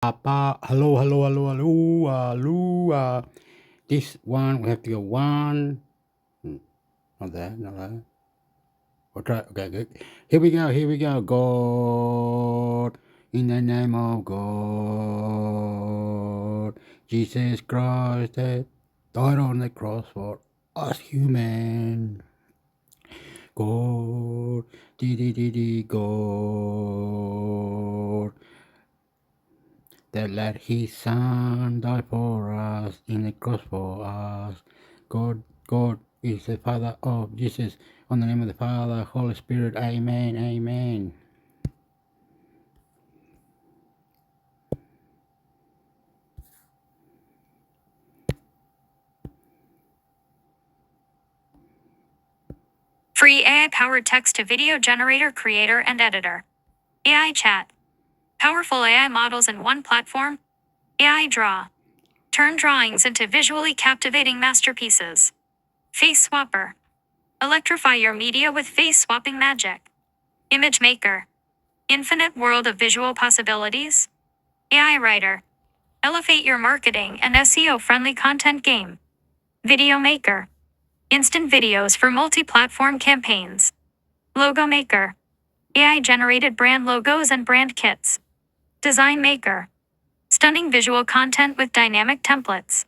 Hello, hello, hello, hello, hello. This one, we have to go one. Not that, not that. We'll try. Okay, good. Here we go, here we go. God, in the name of God, Jesus Christ that died on the cross for us human. God, God, that let his son die for us in the cross for us. God is the Father of Jesus. On the name of the Father, Holy Spirit, amen, amen. Free AI-powered text-to-video generator, creator, and editor. AI Chat. Powerful AI models in one platform. AI Draw. Turn drawings into visually captivating masterpieces. Face Swapper. Electrify your media with face-swapping magic. Image Maker. Infinite world of visual possibilities. AI Writer. Elevate your marketing and SEO-friendly content game. Video Maker. Instant videos for multi-platform campaigns. Logo Maker. AI-generated brand logos and brand kits. Design Maker. Stunning visual content with dynamic templates.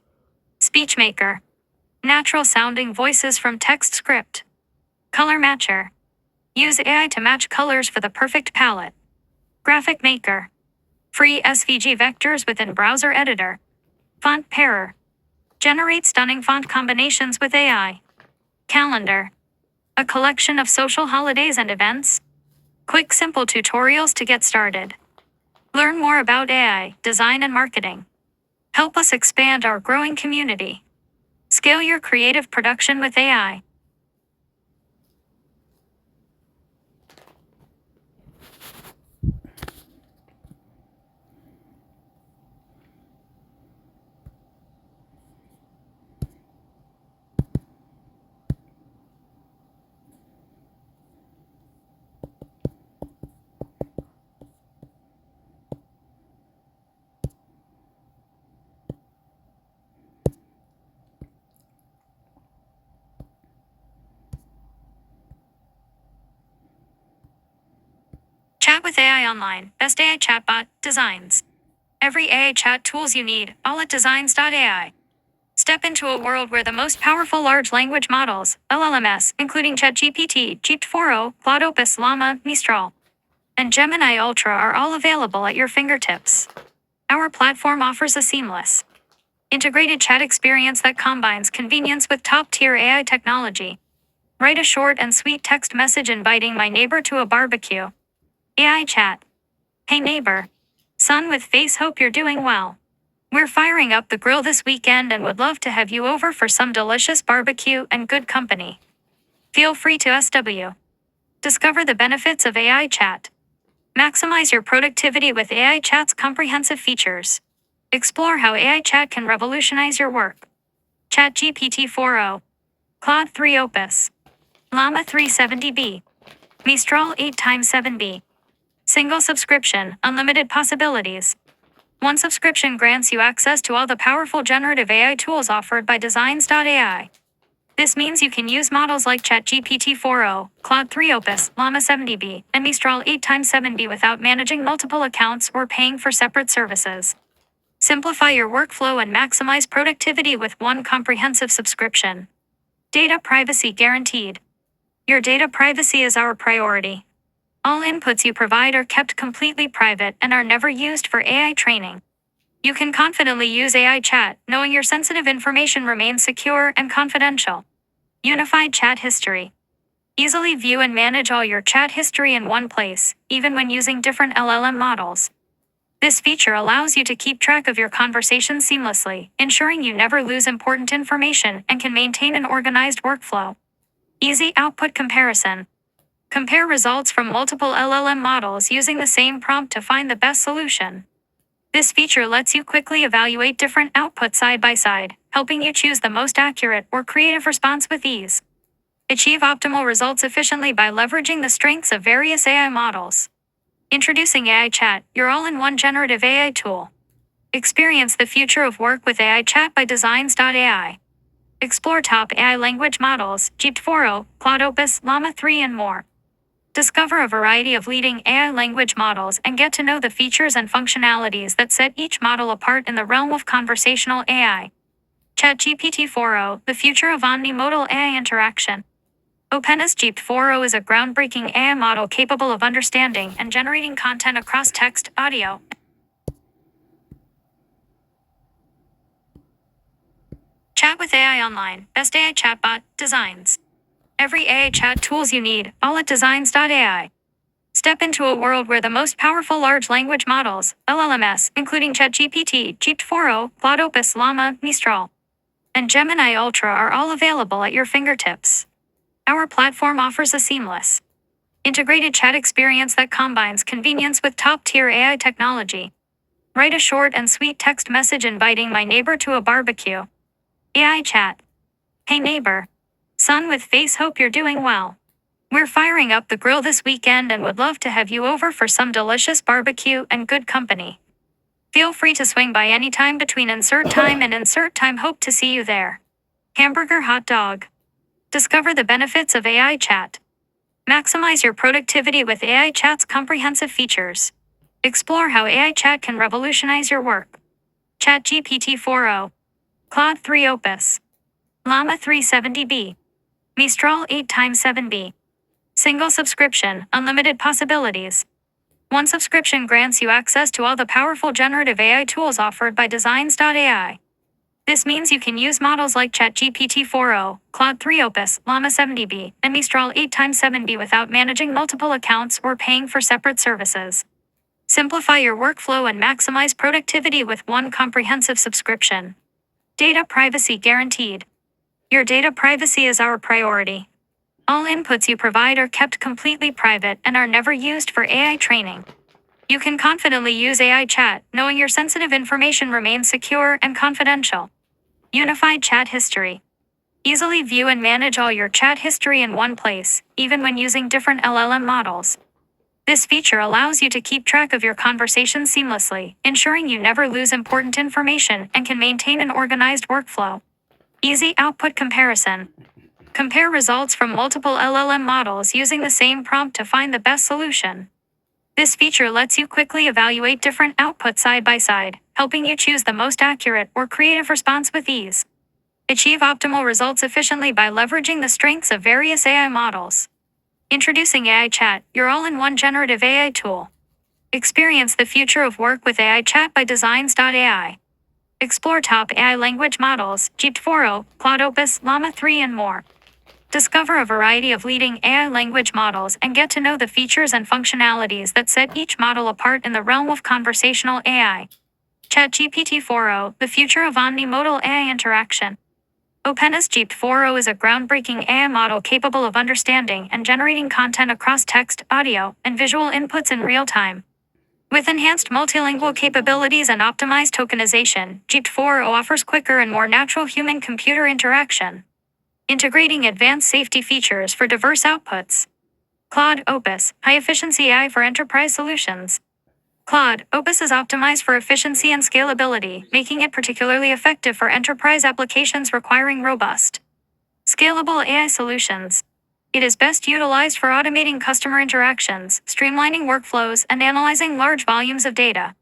Speech Maker. Natural-sounding voices from text script. Color Matcher. Use AI to match colors for the perfect palette. Graphic Maker. Free SVG vectors within browser editor. Font Pairer. Generate stunning font combinations with AI. Calendar. A collection of social holidays and events. Quick, simple tutorials to get started. Learn more about AI, design, and marketing. Help us expand our growing community. Scale your creative production with AI. Chat with AI online. Best AI chatbot designs. Every AI chat tools you need, all at designs.ai. Step into a world where the most powerful large language models, LLMs, including ChatGPT, GPT-4o, Claude Opus, Llama, Mistral, and Gemini Ultra are all available at your fingertips. Our platform offers a seamless, integrated chat experience that combines convenience with top-tier AI technology. Write a short and sweet text message inviting my neighbor to a barbecue. AI chat. Hey neighbor. Son with face, hope you're doing well. We're firing up the grill this weekend and would love to have you over for some delicious barbecue and good company. Feel free to SW. Discover the benefits of AI chat. Maximize your productivity with AI chat's comprehensive features. Explore how AI chat can revolutionize your work. ChatGPT 4o, Claude 3 Opus, Llama 370B, Mistral 8x7B. Single subscription, unlimited possibilities. One subscription grants you access to all the powerful generative AI tools offered by Designs.ai. This means you can use models like ChatGPT 4o, Claude 3 Opus, Llama 70B, and Mistral 8x7B without managing multiple accounts or paying for separate services. Simplify your workflow and maximize productivity with one comprehensive subscription. Data privacy guaranteed. Your data privacy is our priority. All inputs you provide are kept completely private and are never used for AI training. You can confidently use AI chat, knowing your sensitive information remains secure and confidential. Unified chat history. Easily view and manage all your chat history in one place, even when using different LLM models. This feature allows you to keep track of your conversations seamlessly, ensuring you never lose important information and can maintain an organized workflow. Easy output comparison. Compare results from multiple LLM models using the same prompt to find the best solution. This feature lets you quickly evaluate different outputs side by side, helping you choose the most accurate or creative response with ease. Achieve optimal results efficiently by leveraging the strengths of various AI models. Introducing AI Chat, your all-in-one generative AI tool. Experience the future of work with AI Chat by Designs.ai. Explore top AI language models, GPT-4o, Claude Opus, Llama 3, and more. Discover a variety of leading AI language models and get to know the features and functionalities that set each model apart in the realm of conversational AI. ChatGPT-4o, the future of omnimodal AI interaction. OpenAI's GPT-4o is a groundbreaking AI model capable of understanding and generating content across text, audio. Chat with AI online, best AI chatbot, designs. Every AI chat tools you need, all at Designs.ai. Step into a world where the most powerful large language models, LLMs, including ChatGPT, GPT-4o, Claude Opus, Llama, Mistral, and Gemini Ultra are all available at your fingertips. Our platform offers a seamless, integrated chat experience that combines convenience with top-tier AI technology. Write a short and sweet text message inviting my neighbor to a barbecue. AI chat. Hey neighbor. Son with face, hope you're doing well. We're firing up the grill this weekend and would love to have you over for some delicious barbecue and good company. Feel free to swing by anytime between insert time and insert time. Hope to see you there. Hamburger, hot dog. Discover the benefits of AI chat. Maximize your productivity with AI chat's comprehensive features. Explore how AI chat can revolutionize your work. ChatGPT 4o, Claude 3 Opus, Llama 370B, Mistral 8x7B. Single subscription, unlimited possibilities. One subscription grants you access to all the powerful generative AI tools offered by Designs.ai. This means you can use models like ChatGPT 4o, Claude 3 Opus, Llama 70B, and Mistral 8x7B without managing multiple accounts or paying for separate services. Simplify your workflow and maximize productivity with one comprehensive subscription. Data privacy guaranteed. Your data privacy is our priority. All inputs you provide are kept completely private and are never used for AI training. You can confidently use AI chat, knowing your sensitive information remains secure and confidential. Unified chat history. Easily view and manage all your chat history in one place, even when using different LLM models. This feature allows you to keep track of your conversations seamlessly, ensuring you never lose important information and can maintain an organized workflow. Easy output comparison. Compare results from multiple LLM models using the same prompt to find the best solution. This feature lets you quickly evaluate different outputs side by side, helping you choose the most accurate or creative response with ease. Achieve optimal results efficiently by leveraging the strengths of various AI models. Introducing AI Chat, your all-in-one generative AI tool. Experience the future of work with AI Chat by Designs.ai. Explore top AI language models, GPT-4o, Claude Opus, Llama 3, and more. Discover a variety of leading AI language models and get to know the features and functionalities that set each model apart in the realm of conversational AI. ChatGPT 4o, the future of omnimodal AI interaction. OpenAI's GPT-4o is a groundbreaking AI model capable of understanding and generating content across text, audio, and visual inputs in real time. With enhanced multilingual capabilities and optimized tokenization, GPT-4o offers quicker and more natural human-computer interaction, integrating advanced safety features for diverse outputs. Claude Opus, high-efficiency AI for enterprise solutions. Claude Opus is optimized for efficiency and scalability, making it particularly effective for enterprise applications requiring robust, scalable AI solutions. It is best utilized for automating customer interactions, streamlining workflows, and analyzing large volumes of data.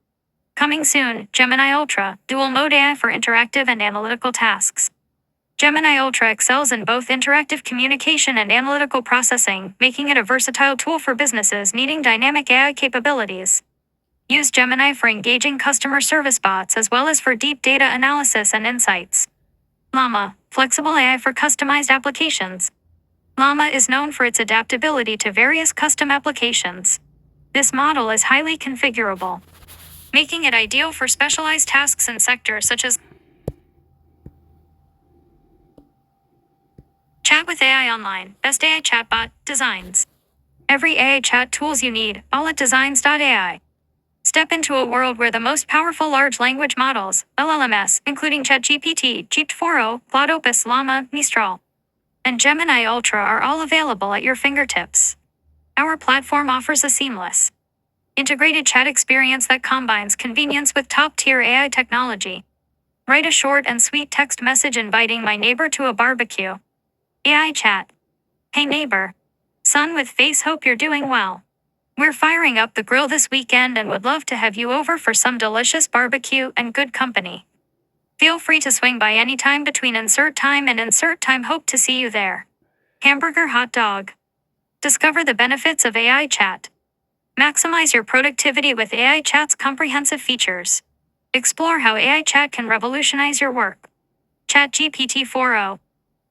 Coming soon, Gemini Ultra, dual-mode AI for interactive and analytical tasks. Gemini Ultra excels in both interactive communication and analytical processing, making it a versatile tool for businesses needing dynamic AI capabilities. Use Gemini for engaging customer service bots as well as for deep data analysis and insights. Llama, flexible AI for customized applications. Llama is known for its adaptability to various custom applications. This model is highly configurable, making it ideal for specialized tasks in sectors such as Chat with AI online, best AI chatbot, designs. Every AI chat tools you need, all at Designs.ai. Step into a world where the most powerful large language models, LLMs, including ChatGPT, GPT-4o, Claude Opus, Llama, Mistral, and Gemini Ultra are all available at your fingertips. Our platform offers a seamless, Integrated chat experience that combines convenience with top-tier AI technology. Write a short and sweet text message inviting my neighbor to a barbecue. AI chat. Hey neighbor. Son with face, hope you're doing well. We're firing up the grill this weekend and would love to have you over for some delicious barbecue and good company. Feel free to swing by anytime between insert time and insert time. Hope to see you there. Hamburger hot dog. Discover the benefits of AI chat. Maximize your productivity with AI chat's comprehensive features. Explore how AI chat can revolutionize your work. ChatGPT 4o,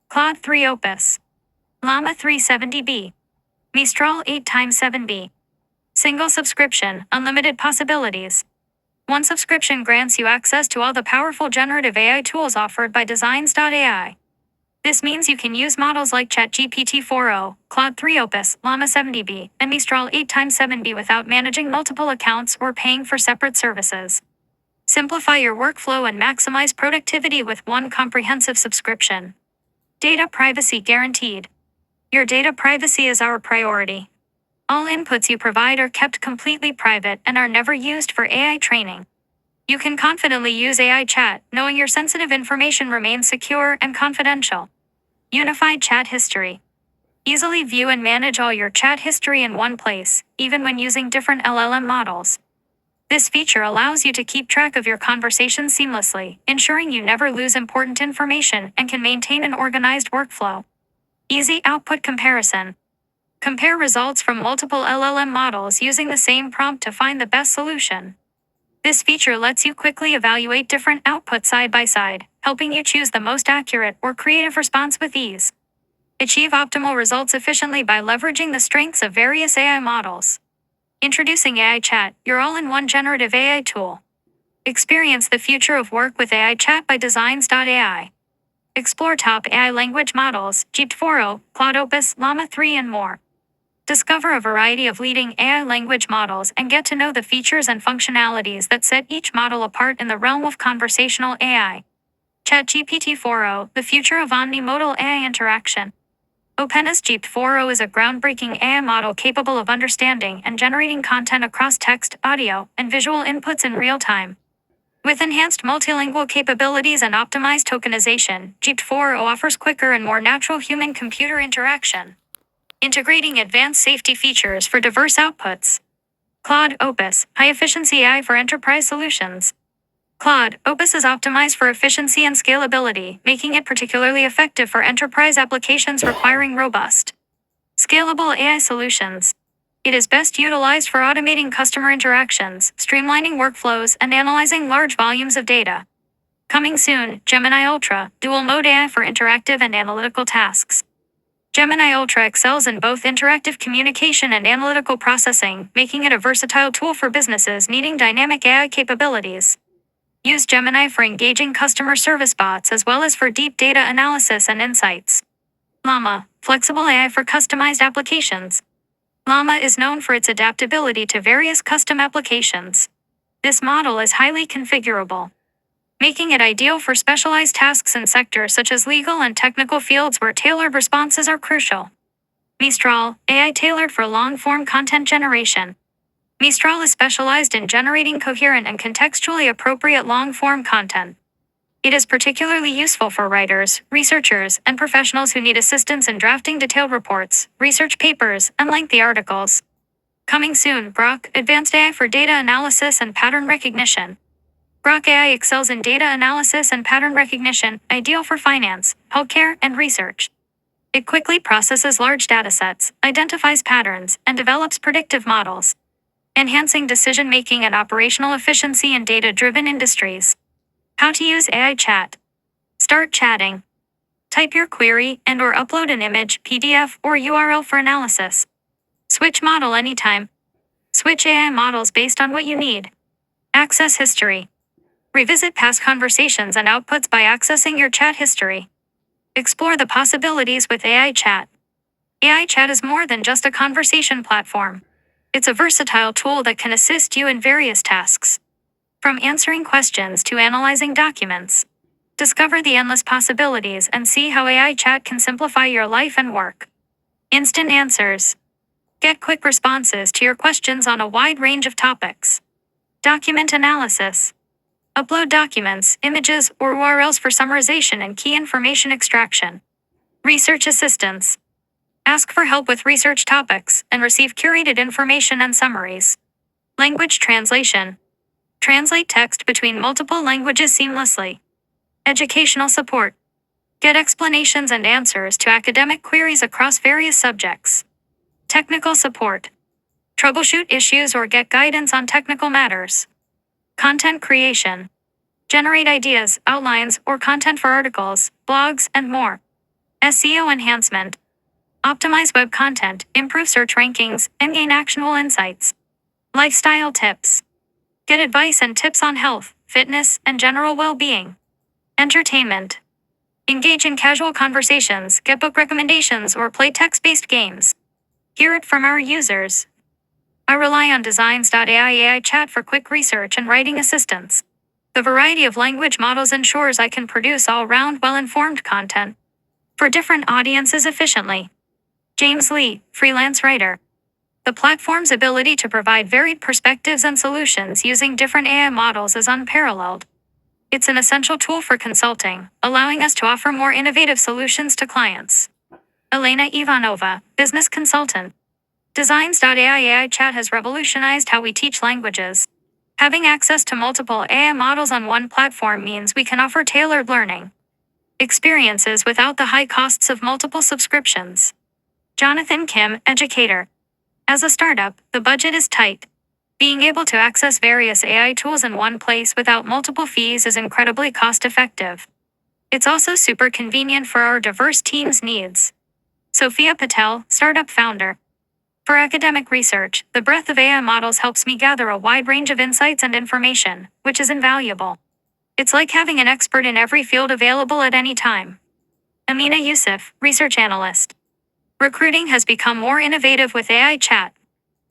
Claude 3 Opus, Llama 370B, Mistral 8x7B. Single subscription, unlimited possibilities. One subscription grants you access to all the powerful generative AI tools offered by Designs.ai. This means you can use models like ChatGPT 4o, Claude 3 Opus, Llama 70B, and Mistral 8x7B without managing multiple accounts or paying for separate services. Simplify your workflow and maximize productivity with one comprehensive subscription. Data privacy guaranteed. Your data privacy is our priority. All inputs you provide are kept completely private and are never used for AI training. You can confidently use AI chat, knowing your sensitive information remains secure and confidential. Unified chat history. Easily view and manage all your chat history in one place, even when using different LLM models. This feature allows you to keep track of your conversations seamlessly, ensuring you never lose important information and can maintain an organized workflow. Easy output comparison. Compare results from multiple LLM models using the same prompt to find the best solution. This feature lets you quickly evaluate different outputs side by side, helping you choose the most accurate or creative response with ease. Achieve optimal results efficiently by leveraging the strengths of various AI models. Introducing AI Chat, your all-in-one generative AI tool. Experience the future of work with AI Chat by Designs.ai. Explore top AI language models, GPT-4o, Claude Opus, Llama 3, and more. Discover a variety of leading AI language models and get to know the features and functionalities that set each model apart in the realm of conversational AI. ChatGPT 4o, the future of omnimodal AI interaction. OpenAI's GPT-4o is a groundbreaking AI model capable of understanding and generating content across text, audio, and visual inputs in real time. With enhanced multilingual capabilities and optimized tokenization, GPT-4o offers quicker and more natural human-computer interaction. Integrating advanced safety features for diverse outputs. Claude Opus, high-efficiency AI for enterprise solutions. Claude Opus is optimized for efficiency and scalability, making it particularly effective for enterprise applications requiring robust, scalable AI solutions. It is best utilized for automating customer interactions, streamlining workflows, and analyzing large volumes of data. Coming soon, Gemini Ultra, dual-mode AI for interactive and analytical tasks. Gemini Ultra excels in both interactive communication and analytical processing, making it a versatile tool for businesses needing dynamic AI capabilities. Use Gemini for engaging customer service bots as well as for deep data analysis and insights. Llama, flexible AI for customized applications. Llama is known for its adaptability to various custom applications. This model is highly configurable, making it ideal for specialized tasks in sectors such as legal and technical fields where tailored responses are crucial. Mistral, AI tailored for long-form content generation. Mistral is specialized in generating coherent and contextually appropriate long-form content. It is particularly useful for writers, researchers, and professionals who need assistance in drafting detailed reports, research papers, and lengthy articles. Coming soon, Grok, advanced AI for data analysis and pattern recognition. Grok AI excels in data analysis and pattern recognition, ideal for finance, healthcare, and research. It quickly processes large datasets, identifies patterns, and develops predictive models, enhancing decision-making and operational efficiency in data-driven industries. How to use AI Chat. Start chatting. Type your query and/or upload an image, PDF, or URL for analysis. Switch model anytime. Switch AI models based on what you need. Access history. Revisit past conversations and outputs by accessing your chat history. Explore the possibilities with AI Chat. AI Chat is more than just a conversation platform. It's a versatile tool that can assist you in various tasks, from answering questions to analyzing documents. Discover the endless possibilities and see how AI Chat can simplify your life and work. Instant answers. Get quick responses to your questions on a wide range of topics. Document analysis. Upload documents, images, or URLs for summarization and key information extraction. Research assistance. Ask for help with research topics and receive curated information and summaries. Language translation. Translate text between multiple languages seamlessly. Educational support. Get explanations and answers to academic queries across various subjects. Technical support. Troubleshoot issues or get guidance on technical matters. Content creation. Generate ideas, outlines, or content for articles, blogs, and more. SEO enhancement. Optimize web content, improve search rankings, and gain actionable insights. Lifestyle tips. Get advice and tips on health, fitness, and general well-being. Entertainment. Engage in casual conversations, get book recommendations, or play text-based games. Hear it from our users. I rely on Designs.ai AI chat for quick research and writing assistance. The variety of language models ensures I can produce all-round well-informed content for different audiences efficiently. James Lee, freelance writer. The platform's ability to provide varied perspectives and solutions using different AI models is unparalleled. It's an essential tool for consulting, allowing us to offer more innovative solutions to clients. Elena Ivanova, business consultant. Designs.ai AI chat has revolutionized how we teach languages. Having access to multiple AI models on one platform means we can offer tailored learning experiences without the high costs of multiple subscriptions. Jonathan Kim, educator. As a startup, the budget is tight. Being able to access various AI tools in one place without multiple fees is incredibly cost-effective. It's also super convenient for our diverse team's needs. Sophia Patel, startup founder. For academic research, the breadth of AI models helps me gather a wide range of insights and information, which is invaluable. It's like having an expert in every field available at any time. Amina Yusuf, research analyst. Recruiting has become more innovative with AI chat.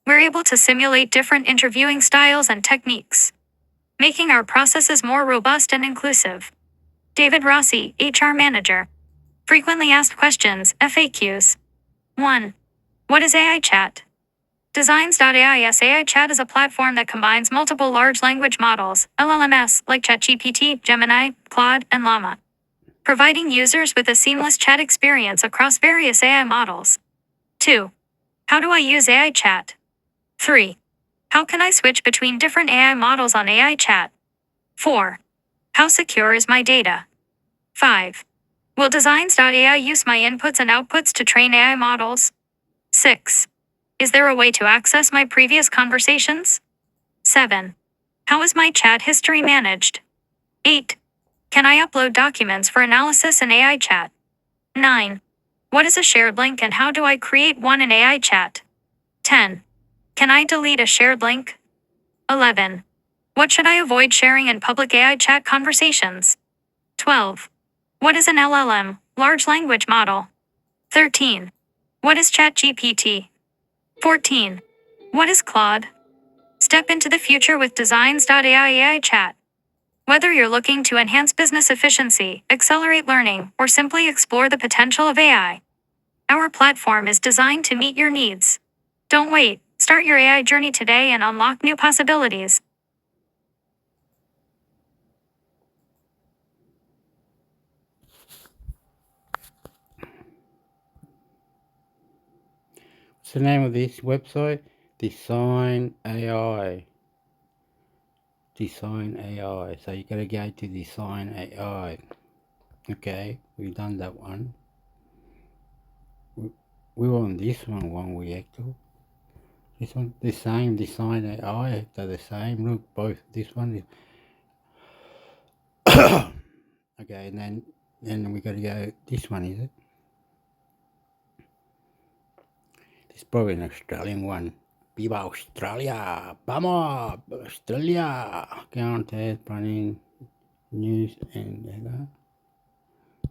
We're able to simulate different interviewing styles and techniques, making our processes more robust and inclusive. David Rossi, HR manager. Frequently asked questions, FAQs. 1. What is AI chat? Designs.ai's AI chat is a platform that combines multiple large language models, LLMs, like ChatGPT, Gemini, Claude, and Llama, providing users with a seamless chat experience across various AI models. 2. How do I use AI chat? 3. How can I switch between different AI models on AI chat? 4. How secure is my data? 5. Will Designs.ai use my inputs and outputs to train AI models? 6. Is there a way to access my previous conversations? 7. How is my chat history managed? 8. Can I upload documents for analysis in AI chat? 9. What is a shared link and how do I create one in AI chat? 10. Can I delete a shared link? 11. What should I avoid sharing in public AI chat conversations? 12. What is an LLM, large language model? 13. What is ChatGPT? 14. What is Claude? Step into the future with Designs.ai AI chat. Whether you're looking to enhance business efficiency, accelerate learning, or simply explore the potential of AI, our platform is designed to meet your needs. Don't wait. Start your AI journey today and unlock new possibilities. What's the name of this website? Design AI. Design AI. So you gotta go to Design AI. Okay, we've done that one. We were on this one we actually. This one, the same Design AI. They're the same. Look, both. This one is. Okay, and then we gotta go. This one is it? This is probably an Australian one. Viva Australia! Vamos! Australia! Counted, running, news, and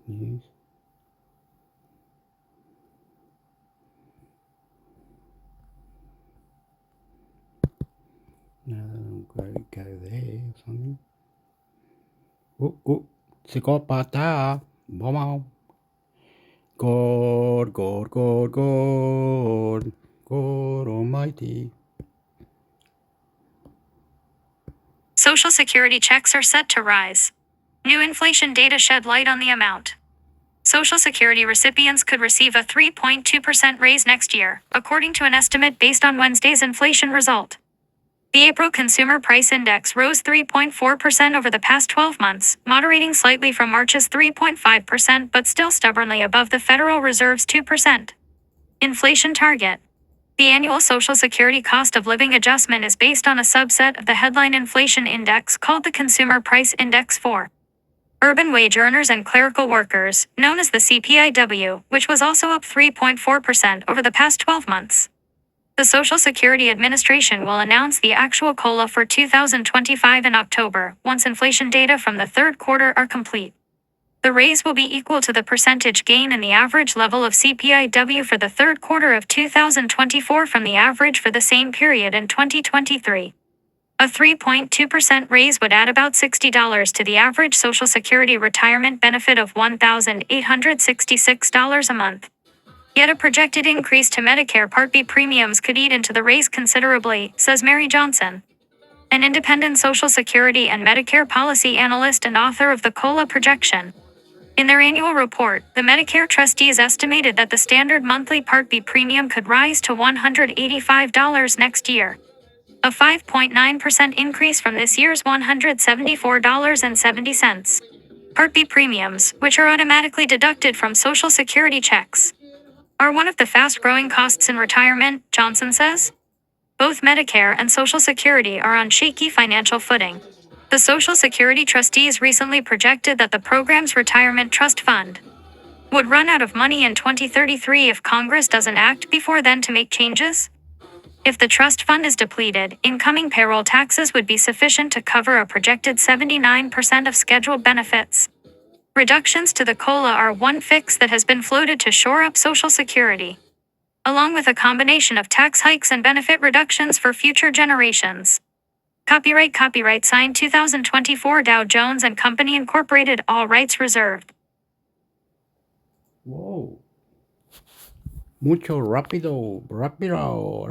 news. No, go there or something. Psicopata! Vamos! God. God Almighty. Social Security checks are set to rise. New inflation data shed light on the amount. Social Security recipients could receive a 3.2% raise next year, according to an estimate based on Wednesday's inflation result. The April Consumer Price Index rose 3.4% over the past 12 months, moderating slightly from March's 3.5% but still stubbornly above the Federal Reserve's 2% inflation target. The annual Social Security cost of living adjustment is based on a subset of the headline inflation index called the Consumer Price Index for urban wage earners and clerical workers, known as the CPIW, which was also up 3.4% over the past 12 months. The Social Security Administration will announce the actual COLA for 2025 in October, once inflation data from the third quarter are complete. The raise will be equal to the percentage gain in the average level of CPIW for the third quarter of 2024 from the average for the same period in 2023. A 3.2% raise would add about $60 to the average Social Security retirement benefit of $1,866 a month. Yet a projected increase to Medicare Part B premiums could eat into the raise considerably, says Mary Johnson, an independent Social Security and Medicare policy analyst and author of the COLA projection. In their annual report, the Medicare trustees estimated that the standard monthly Part B premium could rise to $185 next year, a 5.9% increase from this year's $174.70. Part B premiums, which are automatically deducted from Social Security checks, are one of the fast-growing costs in retirement, Johnson says. Both Medicare and Social Security are on shaky financial footing. The Social Security trustees recently projected that the program's retirement trust fund would run out of money in 2033 if Congress doesn't act before then to make changes. If the trust fund is depleted, incoming payroll taxes would be sufficient to cover a projected 79% of scheduled benefits. Reductions to the COLA are one fix that has been floated to shore up Social Security, along with a combination of tax hikes and benefit reductions for future generations. Copyright signed 2024 Dow Jones and Company Incorporated, all rights reserved. Whoa. Mucho rápido. Rock'n'roll.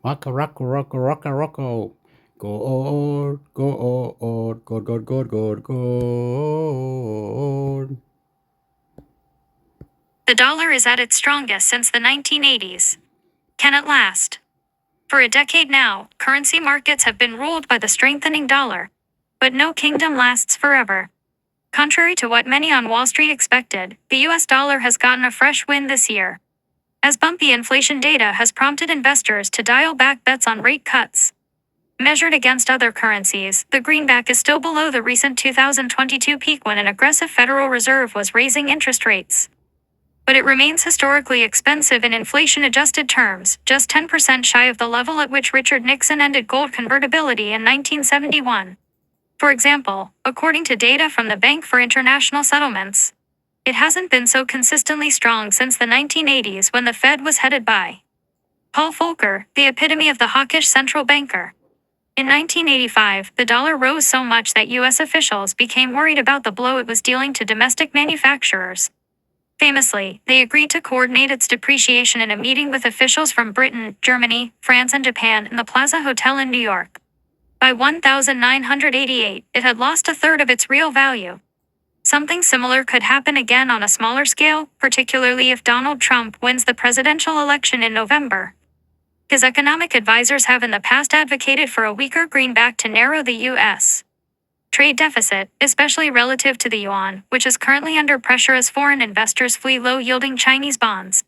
Rocko. Go on. The dollar is at its strongest since the 1980s. Can it last? For a decade now, currency markets have been ruled by the strengthening dollar. But no kingdom lasts forever. Contrary to what many on Wall Street expected, the US dollar has gotten a fresh wind this year, as bumpy inflation data has prompted investors to dial back bets on rate cuts. Measured against other currencies, the greenback is still below the recent 2022 peak when an aggressive Federal Reserve was raising interest rates. But it remains historically expensive in inflation-adjusted terms, just 10% shy of the level at which Richard Nixon ended gold convertibility in 1971. For example, according to data from the Bank for International Settlements, it hasn't been so consistently strong since the 1980s when the Fed was headed by Paul Volcker, the epitome of the hawkish central banker. In 1985, the dollar rose so much that U.S. officials became worried about the blow it was dealing to domestic manufacturers. Famously, they agreed to coordinate its depreciation in a meeting with officials from Britain, Germany, France, and Japan in the Plaza Hotel in New York. By 1988, it had lost a third of its real value. Something similar could happen again on a smaller scale, particularly if Donald Trump wins the presidential election in November. His economic advisors have in the past advocated for a weaker greenback to narrow the U.S. trade deficit, especially relative to the yuan, which is currently under pressure as foreign investors flee low-yielding Chinese bonds.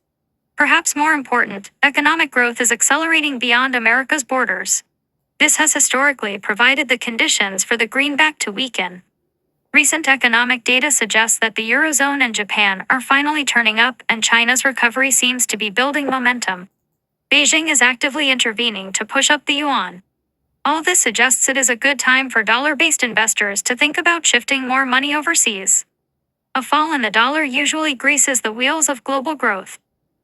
Perhaps more important, economic growth is accelerating beyond America's borders. This has historically provided the conditions for the greenback to weaken. Recent economic data suggests that the Eurozone and Japan are finally turning up, and China's recovery seems to be building momentum. Beijing is actively intervening to push up the yuan. All this suggests it is a good time for dollar-based investors to think about shifting more money overseas. A fall in the dollar usually greases the wheels of global growth.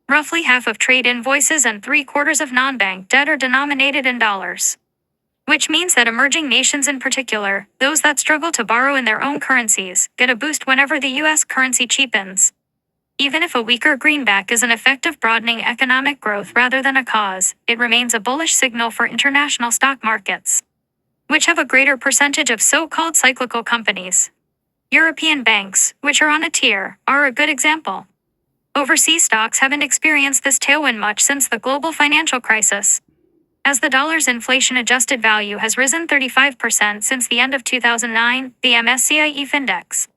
Roughly half of trade invoices and 3/4 of non-bank debt are denominated in dollars. which means that emerging nations in particular, those that struggle to borrow in their own currencies, get a boost whenever the US currency cheapens. Even if a weaker greenback is an effect of broadening economic growth rather than a cause, it remains a bullish signal for international stock markets, which have a greater percentage of so-called cyclical companies. European banks, which are on a tier, are a good example. Overseas stocks haven't experienced this tailwind much since the global financial crisis, as the dollar's inflation-adjusted value has risen 35% since the end of 2009, the MSCI EAFE index.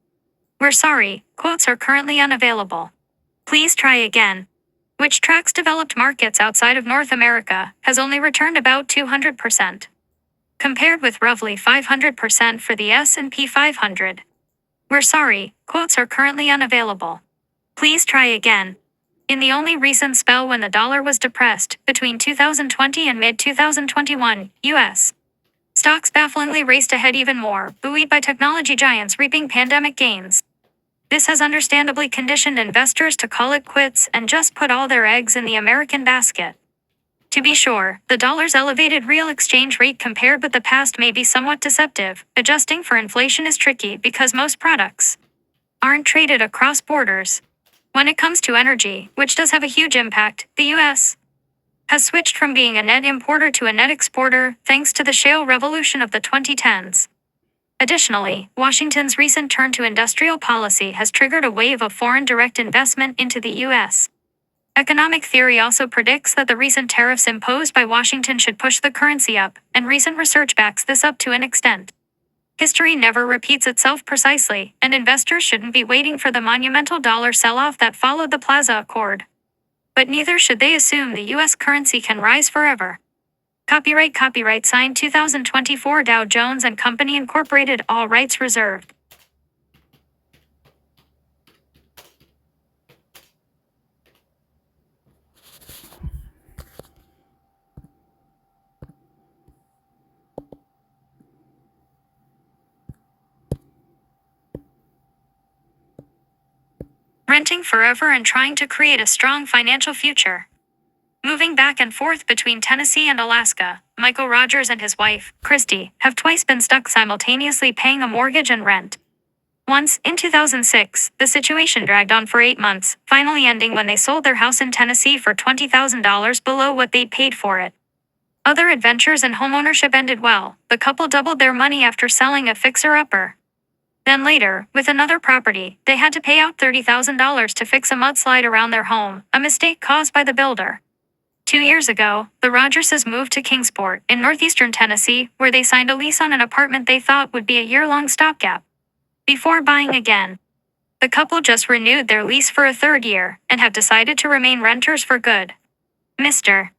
We're sorry, quotes are currently unavailable. Please try again. Which tracks developed markets outside of North America, has only returned about 200%. Compared with roughly 500% for the S&P 500. We're sorry, quotes are currently unavailable. Please try again. In the only recent spell when the dollar was depressed, between 2020 and mid-2021, U.S. stocks bafflingly raced ahead even more, buoyed by technology giants reaping pandemic gains. This has understandably conditioned investors to call it quits and just put all their eggs in the American basket. To be sure, the dollar's elevated real exchange rate compared with the past may be somewhat deceptive. Adjusting for inflation is tricky because most products aren't traded across borders. When it comes to energy, which does have a huge impact, the U.S. has switched from being a net importer to a net exporter, thanks to the shale revolution of the 2010s. Additionally, Washington's recent turn to industrial policy has triggered a wave of foreign direct investment into the U.S. Economic theory also predicts that the recent tariffs imposed by Washington should push the currency up, and recent research backs this up to an extent. History never repeats itself precisely, and investors shouldn't be waiting for the monumental dollar sell-off that followed the Plaza Accord. But neither should they assume the U.S. currency can rise forever. Copyright signed 2024 Dow Jones and Company Incorporated, all rights reserved. Renting forever and trying to create a strong financial future. Moving back and forth between Tennessee and Alaska, Michael Rogers and his wife, Christy, have twice been stuck simultaneously paying a mortgage and rent. Once, in 2006, the situation dragged on for 8 months, finally ending when they sold their house in Tennessee for $20,000 below what they'd paid for it. Other adventures in homeownership ended well. The couple doubled their money after selling a fixer-upper. Then later, with another property, they had to pay out $30,000 to fix a mudslide around their home, a mistake caused by the builder. 2 years ago, the Rogerses moved to Kingsport, in northeastern Tennessee, where they signed a lease on an apartment they thought would be a year-long stopgap before buying again. The couple just renewed their lease for a third year, and have decided to remain renters for good. Mr.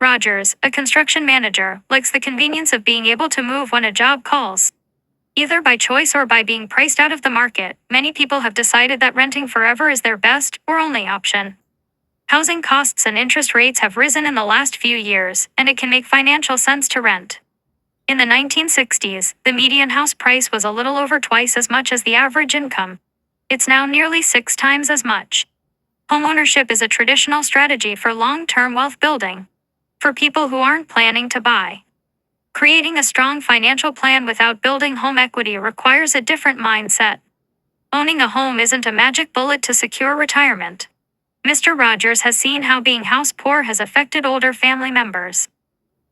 Rogers, a construction manager, likes the convenience of being able to move when a job calls. Either by choice or by being priced out of the market, many people have decided that renting forever is their best or only option. Housing costs and interest rates have risen in the last few years, and it can make financial sense to rent. In the 1960s, the median house price was a little over twice as much as the average income. It's now nearly 6 times as much. Homeownership is a traditional strategy for long-term wealth building. For people who aren't planning to buy. Creating a strong financial plan without building home equity requires a different mindset. Owning a home isn't a magic bullet to secure retirement. Mr. Rogers has seen how being house poor has affected older family members,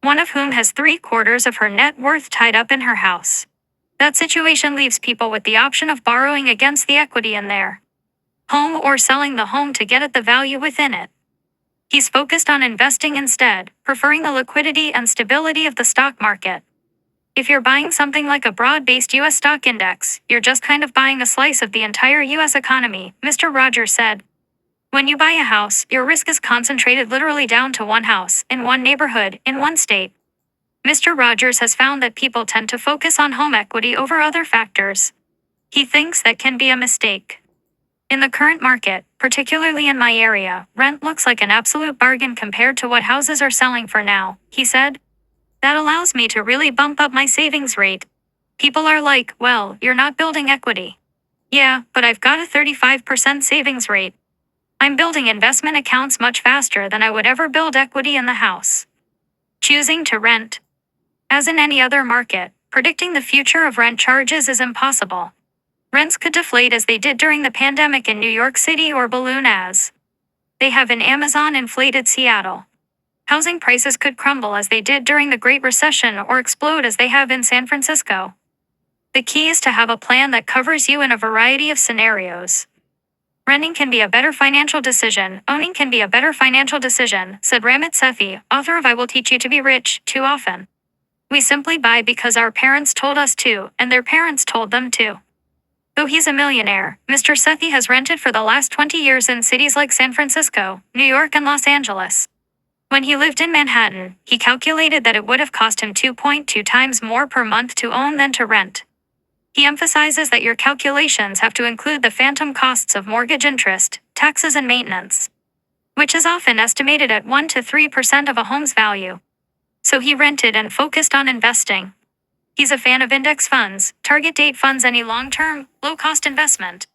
one of whom has 3/4 of her net worth tied up in her house. That situation leaves people with the option of borrowing against the equity in their home or selling the home to get at the value within it. He's focused on investing instead, preferring the liquidity and stability of the stock market. If you're buying something like a broad-based U.S. stock index, you're just kind of buying a slice of the entire U.S. economy, Mr. Rogers said. When you buy a house, your risk is concentrated literally down to one house, in one neighborhood, in one state. Mr. Rogers has found that people tend to focus on home equity over other factors. He thinks that can be a mistake. In the current market, particularly in my area, rent looks like an absolute bargain compared to what houses are selling for now, he said. That allows me to really bump up my savings rate. People are like, well, you're not building equity. Yeah, but I've got a 35% savings rate. I'm building investment accounts much faster than I would ever build equity in the house. Choosing to rent. As in any other market, predicting the future of rent charges is impossible. Rents could deflate as they did during the pandemic in New York City or balloon as they have in Amazon inflated Seattle. Housing prices could crumble as they did during the Great Recession or explode as they have in San Francisco. The key is to have a plan that covers you in a variety of scenarios. Renting can be a better financial decision. Owning can be a better financial decision, said Ramit Sethi, author of I Will Teach You to Be Rich. Too often, we simply buy because our parents told us to, and their parents told them to. Though he's a millionaire, Mr. Sethi has rented for the last 20 years in cities like San Francisco, New York, and Los Angeles. When he lived in Manhattan, he calculated that it would have cost him 2.2 times more per month to own than to rent. He emphasizes that your calculations have to include the phantom costs of mortgage interest, taxes, and maintenance, which is often estimated at 1 to 3% of a home's value. So he rented and focused on investing. He's a fan of index funds, target date funds, any long-term, low-cost investment.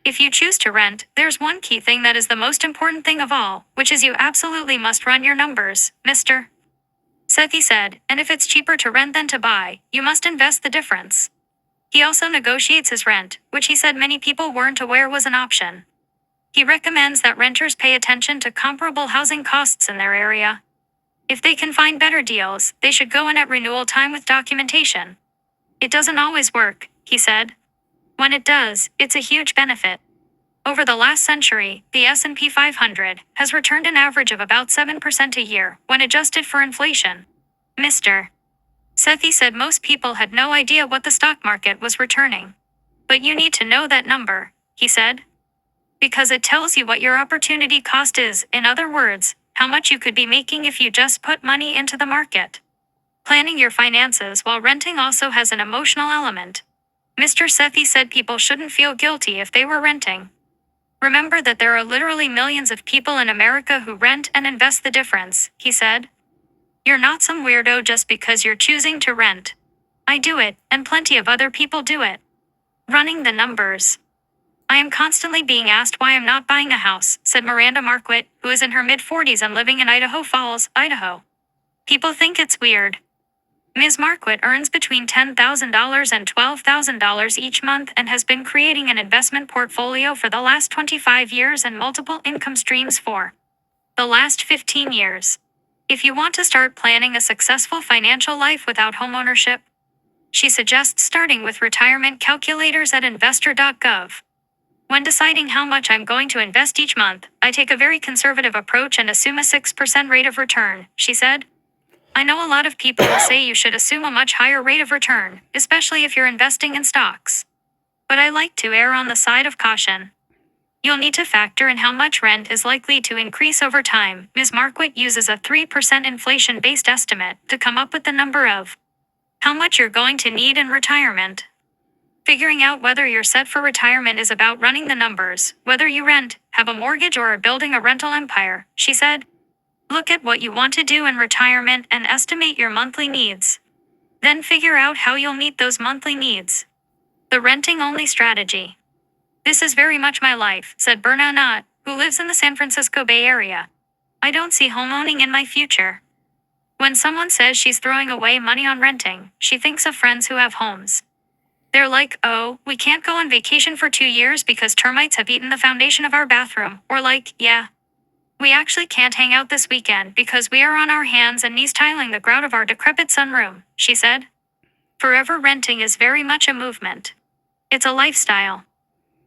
If you choose to rent, there's one key thing that is the most important thing of all, which is you absolutely must run your numbers, Mr. Sethi said, and if it's cheaper to rent than to buy, you must invest the difference. He also negotiates his rent, which he said many people weren't aware was an option. He recommends that renters pay attention to comparable housing costs in their area. If they can find better deals, they should go in at renewal time with documentation. It doesn't always work, he said. When it does, it's a huge benefit. Over the last century, the S&P 500 has returned an average of about 7% a year when adjusted for inflation. Mr. Sethi said most people had no idea what the stock market was returning. But you need to know that number, he said. Because it tells you what your opportunity cost is, in other words, how much you could be making if you just put money into the market. Planning your finances while renting also has an emotional element. Mr. Sethi said people shouldn't feel guilty if they were renting. Remember that there are literally millions of people in America who rent and invest the difference, he said. You're not some weirdo just because you're choosing to rent. I do it, and plenty of other people do it. Running the numbers. I am constantly being asked why I'm not buying a house, said Miranda Marquit, who is in her mid-40s and living in Idaho Falls, Idaho. People think it's weird. Ms. Marquit earns between $10,000 and $12,000 each month and has been creating an investment portfolio for the last 25 years and multiple income streams for the last 15 years. If you want to start planning a successful financial life without homeownership, she suggests starting with retirement calculators at investor.gov. When deciding how much I'm going to invest each month, I take a very conservative approach and assume a 6% rate of return, she said. I know a lot of people will say you should assume a much higher rate of return, especially if you're investing in stocks. But I like to err on the side of caution. You'll need to factor in how much rent is likely to increase over time. Ms. Marquit uses a 3% inflation-based estimate to come up with the number of how much you're going to need in retirement. Figuring out whether you're set for retirement is about running the numbers, whether you rent, have a mortgage, or are building a rental empire, she said. Look at what you want to do in retirement and estimate your monthly needs. Then figure out how you'll meet those monthly needs. The renting-only strategy. This is very much my life, said Berna Knott, who lives in the San Francisco Bay Area. I don't see homeowning in my future. When someone says she's throwing away money on renting, she thinks of friends who have homes. They're like, oh, we can't go on vacation for 2 years because termites have eaten the foundation of our bathroom, or like, yeah, we actually can't hang out this weekend because we are on our hands and knees tiling the grout of our decrepit sunroom, she said. Forever renting is very much a movement. It's a lifestyle.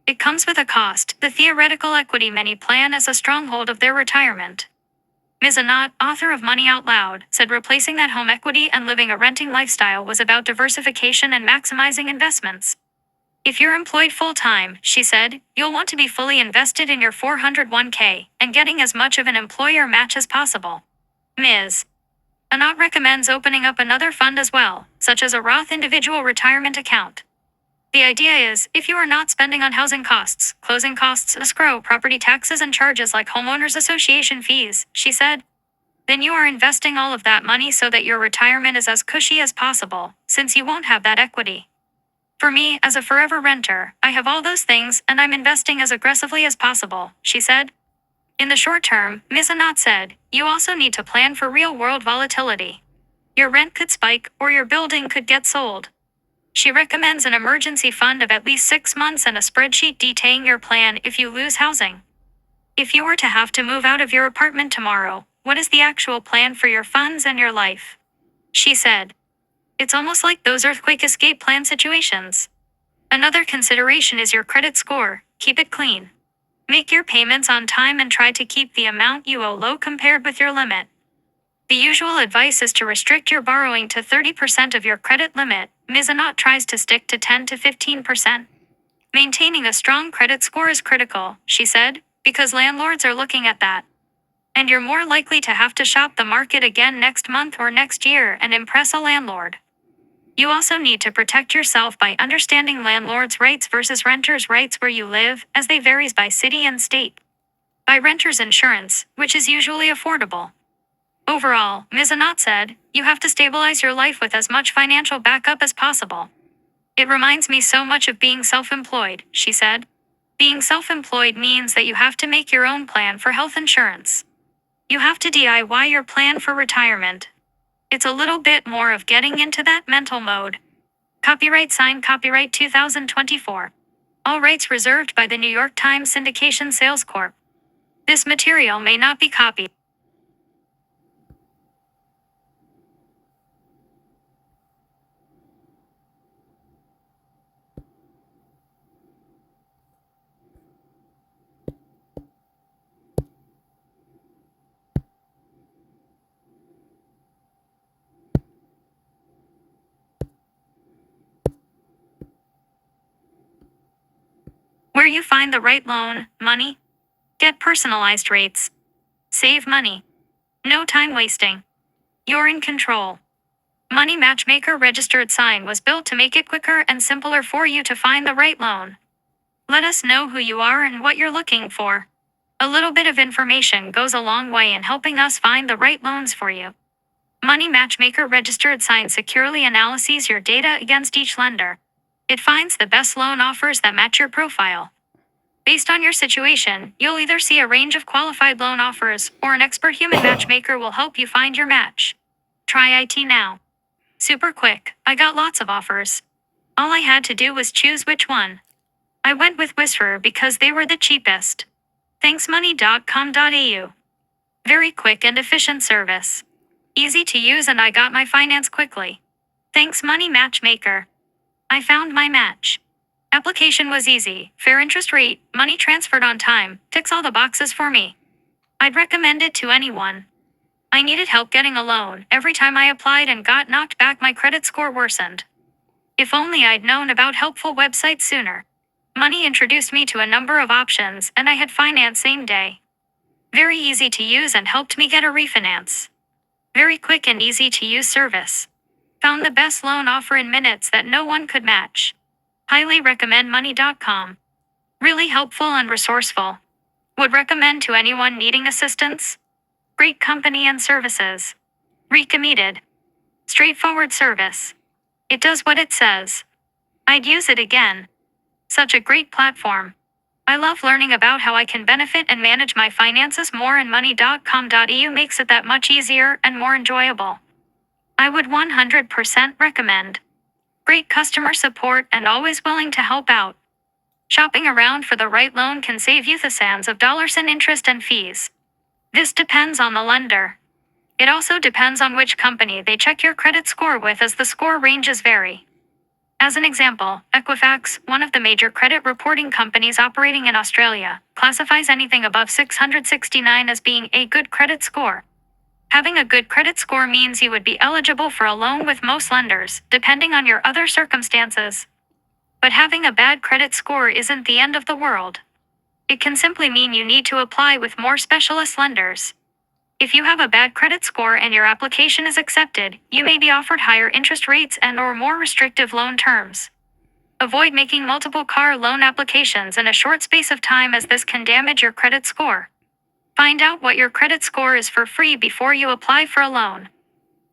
It comes with a cost. The theoretical equity many plan as a stronghold of their retirement. Ms. Anat, author of Money Out Loud, said replacing that home equity and living a renting lifestyle was about diversification and maximizing investments. If you're employed full-time, she said, you'll want to be fully invested in your 401k and getting as much of an employer match as possible. Ms. Anat recommends opening up another fund as well, such as a Roth individual retirement account. The idea is, if you are not spending on housing costs, closing costs, escrow, property taxes, and charges like homeowners association fees, she said, then you are investing all of that money so that your retirement is as cushy as possible, since you won't have that equity. For me, as a forever renter, I have all those things and I'm investing as aggressively as possible, she said. In the short term, Ms. Anat said, you also need to plan for real-world volatility. Your rent could spike, or your building could get sold. She recommends an emergency fund of at least 6 months and a spreadsheet detailing your plan if you lose housing. If you were to have to move out of your apartment tomorrow, what is the actual plan for your funds and your life? She said. It's almost like those earthquake escape plan situations. Another consideration is your credit score. Keep it clean. Make your payments on time and try to keep the amount you owe low compared with your limit. The usual advice is to restrict your borrowing to 30% of your credit limit. Ms. Anat tries to stick to 10 to 15%. Maintaining a strong credit score is critical, she said, because landlords are looking at that. And you're more likely to have to shop the market again next month or next year and impress a landlord. You also need to protect yourself by understanding landlords' rights versus renters' rights where you live, as they varies by city and state. Buy renter's insurance, which is usually affordable. Overall, Ms. Anat said, you have to stabilize your life with as much financial backup as possible. It reminds me so much of being self-employed, she said. Being self-employed means that you have to make your own plan for health insurance. You have to DIY your plan for retirement. It's a little bit more of getting into that mental mode. Copyright signed copyright 2024. All rights reserved by the New York Times Syndication Sales Corp. This material may not be copied. Where you find the right loan, money. Get personalized rates. Save money. No time wasting. You're in control. Money Matchmaker Registered Sign was built to make it quicker and simpler for you to find the right loan. Let us know who you are and what you're looking for. A little bit of information goes a long way in helping us find the right loans for you. Money Matchmaker Registered Sign securely analyzes your data against each lender. It finds the best loan offers that match your profile. Based on your situation, you'll either see a range of qualified loan offers, or an expert human matchmaker will help you find your match. Try IT now. Super quick, I got lots of offers. All I had to do was choose which one. I went with Whisper because they were the cheapest. Thanksmoney.com.au. Very quick and efficient service. Easy to use, and I got my finance quickly. Thanks Money Matchmaker. I found my match. Application was easy, fair interest rate, money transferred on time, ticks all the boxes for me. I'd recommend it to anyone. I needed help getting a loan. Every time I applied and got knocked back, my credit score worsened. If only I'd known about helpful websites sooner. Money introduced me to a number of options, and I had finance same day. Very easy to use and helped me get a refinance. Very quick and easy to use service. Found the best loan offer in minutes that no one could match. Highly recommend Money.com. Really helpful and resourceful. Would recommend to anyone needing assistance. Great company and services. Recommitted. Straightforward service. It does what it says. I'd use it again. Such a great platform. I love learning about how I can benefit and manage my finances more, and Money.com.au makes it that much easier and more enjoyable. I would 100% recommend. Great customer support and always willing to help out. Shopping around for the right loan can save you thousands of dollars in interest and fees. This depends on the lender. It also depends on which company they check your credit score with, as the score ranges vary. As an example, Equifax, one of the major credit reporting companies operating in Australia, classifies anything above 669 as being a good credit score. Having a good credit score means you would be eligible for a loan with most lenders, depending on your other circumstances. But having a bad credit score isn't the end of the world. It can simply mean you need to apply with more specialist lenders. If you have a bad credit score and your application is accepted, you may be offered higher interest rates and/or more restrictive loan terms. Avoid making multiple car loan applications in a short space of time, as this can damage your credit score. Find out what your credit score is for free before you apply for a loan.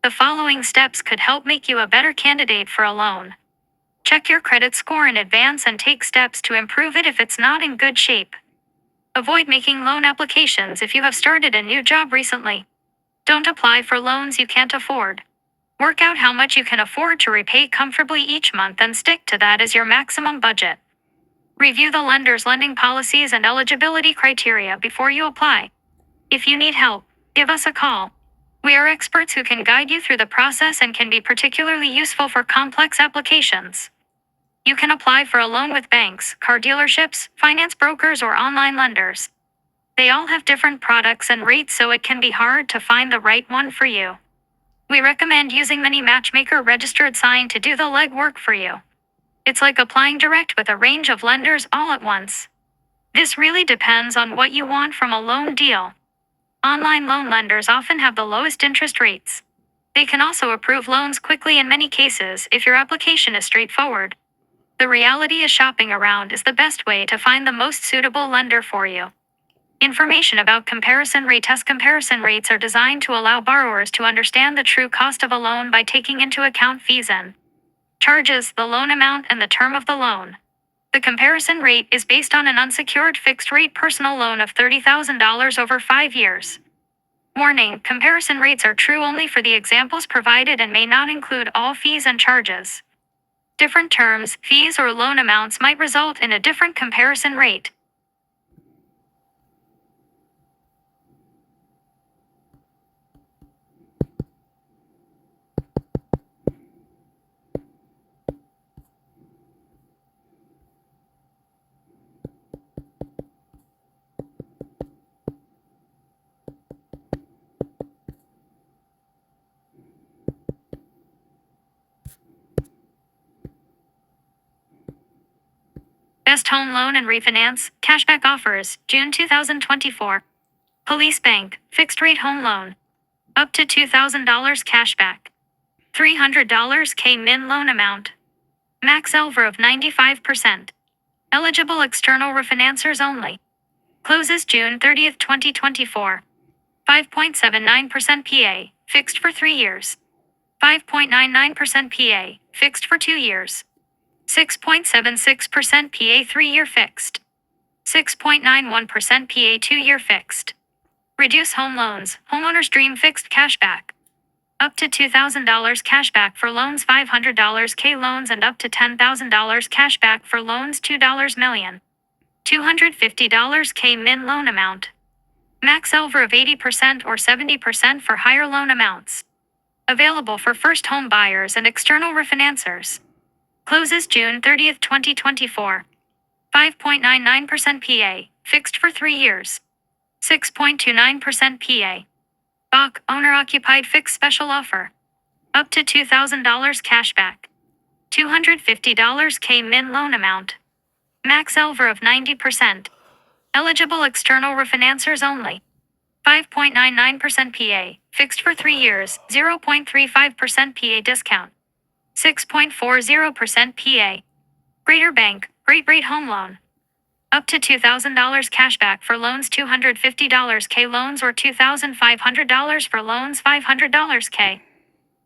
The following steps could help make you a better candidate for a loan. Check your credit score in advance and take steps to improve it if it's not in good shape. Avoid making loan applications if you have started a new job recently. Don't apply for loans you can't afford. Work out how much you can afford to repay comfortably each month and stick to that as your maximum budget. Review the lender's lending policies and eligibility criteria before you apply. If you need help, give us a call. We are experts who can guide you through the process and can be particularly useful for complex applications. You can apply for a loan with banks, car dealerships, finance brokers, or online lenders. They all have different products and rates, so it can be hard to find the right one for you. We recommend using Mini Matchmaker Registered Sign to do the legwork for you. It's like applying direct with a range of lenders all at once. This really depends on what you want from a loan deal. Online loan lenders often have the lowest interest rates. They can also approve loans quickly in many cases if your application is straightforward. The reality is shopping around is the best way to find the most suitable lender for you. Information about comparison rates are designed to allow borrowers to understand the true cost of a loan by taking into account fees and charges, the loan amount, and the term of the loan. The comparison rate is based on an unsecured fixed-rate personal loan of $30,000 over 5 years. Warning: comparison rates are true only for the examples provided and may not include all fees and charges. Different terms, fees, or loan amounts might result in a different comparison rate. Best Home Loan and Refinance, Cashback Offers, June 2024. Police Bank, Fixed Rate Home Loan. Up to $2,000 cashback. $300 K-Min loan amount. Max LVR of 95%. Eligible external refinancers only. Closes June 30, 2024. 5.79% PA, fixed for 3 years. 5.99% PA, fixed for 2 years. 6.76% PA 3-year fixed. 6.91% PA 2-year fixed. Reduce home loans, homeowner's dream fixed cashback. Up to $2,000 cashback for loans, $500 K loans, and up to $10,000 cashback for loans, $2 million. $250 K-Min loan amount. Max LVR of 80% or 70% for higher loan amounts. Available for first home buyers and external refinancers. Closes June 30, 2024. 5.99% PA, fixed for 3 years. 6.29% PA. BOC, owner-occupied fixed special offer. Up to $2,000 cashback. $250 K-Min loan amount. Max LVR of 90%. Eligible external refinancers only. 5.99% PA, fixed for 3 years, 0.35% PA discount. 6.40% PA. Greater Bank, Great Rate Home Loan. Up to $2,000 cashback for loans, $250 K loans, or $2,500 for loans, $500 K.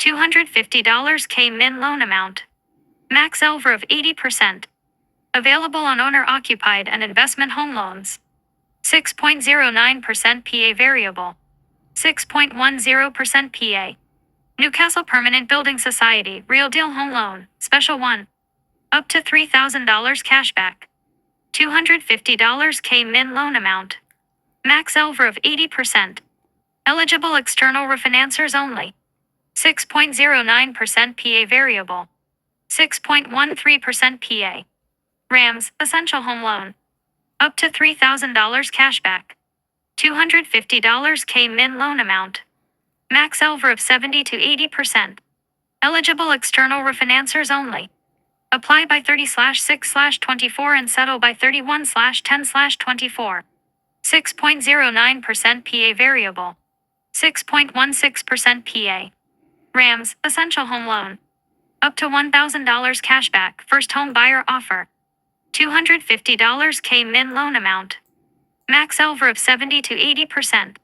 $250 K-Min loan amount. Max LVR of 80%. Available on owner-occupied and investment home loans. 6.09% PA variable. 6.10% PA. Newcastle Permanent Building Society, Real Deal Home Loan, Special 1. Up to $3,000 cashback. $250 K-Min loan amount. Max LVR of 80%. Eligible external refinancers only. 6.09% PA variable. 6.13% PA. RAMS, Essential Home Loan. Up to $3,000 cashback. $250 K-Min loan amount. Max LVR of 70 to 80%. Eligible external refinancers only. Apply by 30/6/24 and settle by 31/10/24. 6.09% PA variable. 6.16% PA. RAMS, Essential Home Loan. Up to $1,000 cashback, first home buyer offer. $250 K-Min loan amount. Max LVR of 70 to 80%.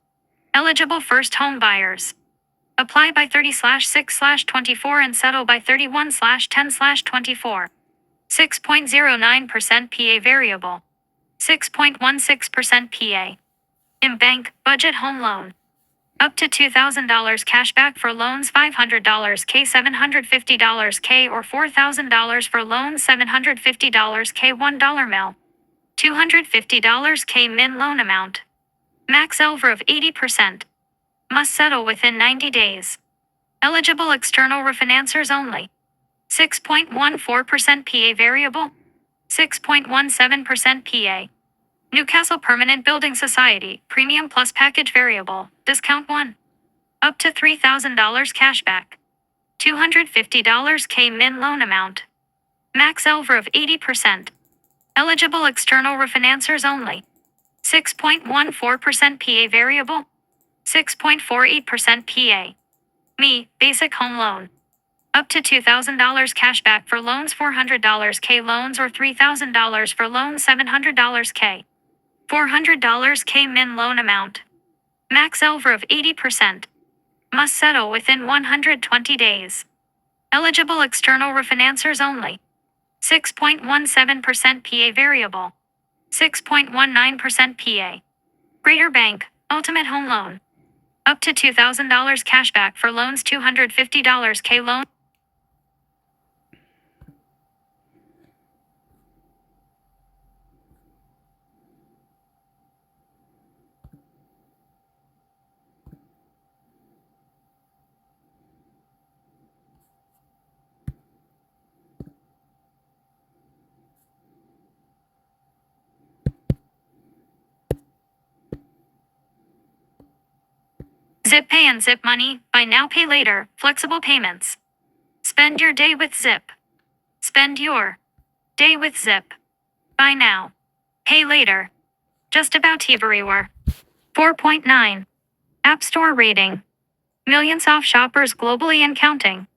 Eligible first home buyers. Apply by 30/6/24 and settle by 31/10/24. 6.09% PA variable. 6.16% PA. IM Bank, Budget Home Loan. Up to $2,000 cash back for loans $500 K $750 K or $4,000 for loans $750 K $1 mil. $250 K min loan amount. Max LVR of 80%. Must settle within 90 days. Eligible external refinancers only. 6.14% PA variable. 6.17% PA. Newcastle Permanent Building Society, Premium Plus Package Variable, Discount 1. Up to $3,000 cashback. $250 K min loan amount. Max LVR of 80%. Eligible external refinancers only. 6.14% PA variable. 6.48% PA. Me, basic home loan. Up to $2,000 cashback for loans $400 K loans or $3,000 for loans $700 K. $400 K min loan amount. Max LVR of 80%. Must settle within 120 days. Eligible external refinancers only. 6.17% PA variable. 6.19% PA. Greater Bank, Ultimate Home Loan. Up to $2,000 cashback for loans $250 K loan. Zip Pay and Zip Money, buy now, pay later, flexible payments. Spend your day with Zip. Spend your day with Zip. Buy now, pay later. Just about everywhere. 4.9. App Store rating. Millions of shoppers globally and counting.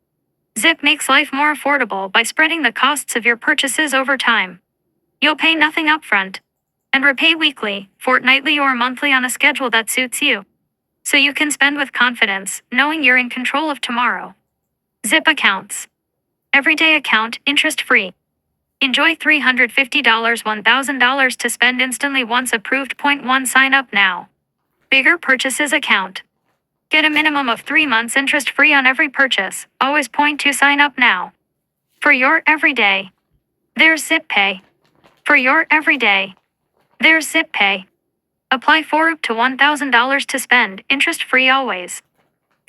Zip makes life more affordable by spreading the costs of your purchases over time. You'll pay nothing upfront and repay weekly, fortnightly, or monthly on a schedule that suits you. So you can spend with confidence, knowing you're in control of tomorrow. Zip accounts. Everyday account, interest-free. Enjoy $350 $1,000 to spend instantly once approved. Point 1 Sign up now. Bigger purchases account. Get a minimum of 3 months interest-free on every purchase. Always. Point 2 Sign up now. For your everyday. There's Zip Pay. For your everyday. There's Zip Pay. Apply for up to $1,000 to spend, interest-free always.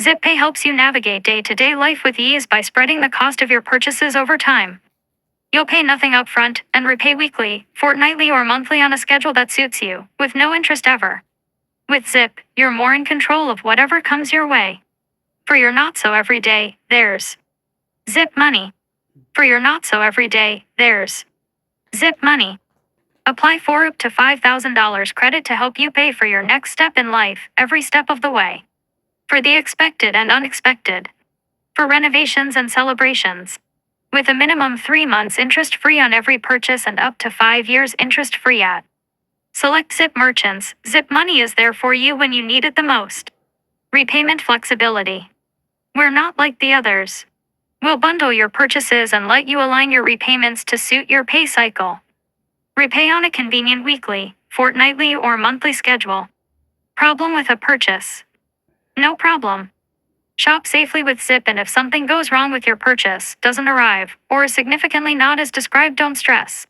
Zip Pay helps you navigate day-to-day life with ease by spreading the cost of your purchases over time. You'll pay nothing upfront and repay weekly, fortnightly, or monthly on a schedule that suits you, with no interest ever. With Zip, you're more in control of whatever comes your way. For your not-so-everyday, there's Zip Money. For your not-so-everyday, there's Zip Money. Apply for up to $5,000 credit to help you pay for your next step in life, every step of the way. For the expected and unexpected. For renovations and celebrations. With a minimum 3 months interest-free on every purchase and up to 5 years interest-free at select Zip merchants. Zip Money is there for you when you need it the most. Repayment flexibility. We're not like the others. We'll bundle your purchases and let you align your repayments to suit your pay cycle. Repay on a convenient weekly, fortnightly, or monthly schedule. Problem with a purchase? No problem. Shop safely with Zip, and if something goes wrong with your purchase, doesn't arrive, or is significantly not as described, don't stress.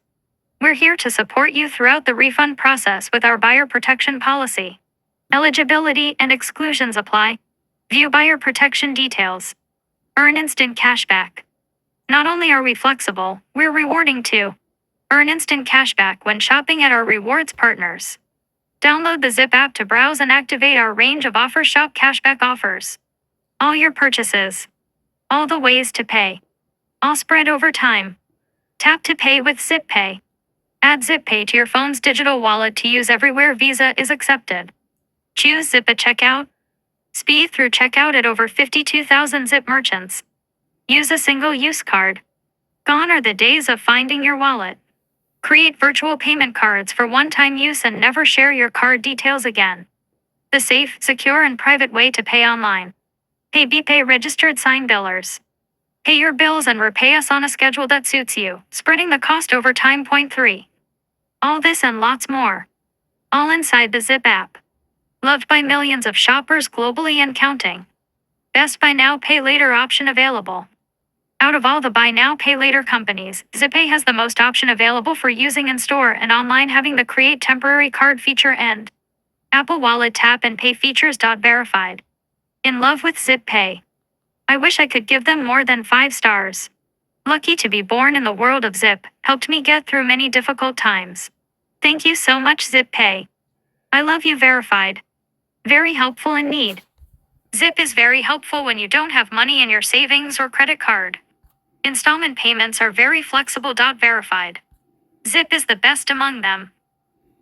We're here to support you throughout the refund process with our buyer protection policy. Eligibility and exclusions apply. View buyer protection details. Earn instant cashback. Not only are we flexible, we're rewarding too. Earn instant cashback when shopping at our rewards partners. Download the Zip app to browse and activate our range of offers. Shop cashback offers. All your purchases. All the ways to pay. All spread over time. Tap to pay with Zip Pay. Add Zip Pay to your phone's digital wallet to use everywhere Visa is accepted. Choose Zip at checkout. Speed through checkout at over 52,000 Zip merchants. Use a single-use card. Gone are the days of finding your wallet. Create virtual payment cards for one-time use and never share your card details again. The safe, secure, and private way to pay online. Pay BPay registered sign billers. Pay your bills and repay us on a schedule that suits you, spreading the cost over time. Point 3. All this and lots more. All inside the Zip app. Loved by millions of shoppers globally and counting. Best buy now, pay later option available. Out of all the buy now, pay later companies, ZipPay has the most option available for using in store and online, having the create temporary card feature and Apple Wallet tap and pay features. Verified. In love with ZipPay. I wish I could give them more than 5 stars. Lucky to be born in the world of Zip, helped me get through many difficult times. Thank you so much, ZipPay. I love you. Verified. Very helpful in need. Zip is very helpful when you don't have money in your savings or credit card. Installment payments are very flexible. Verified. Zip is the best among them.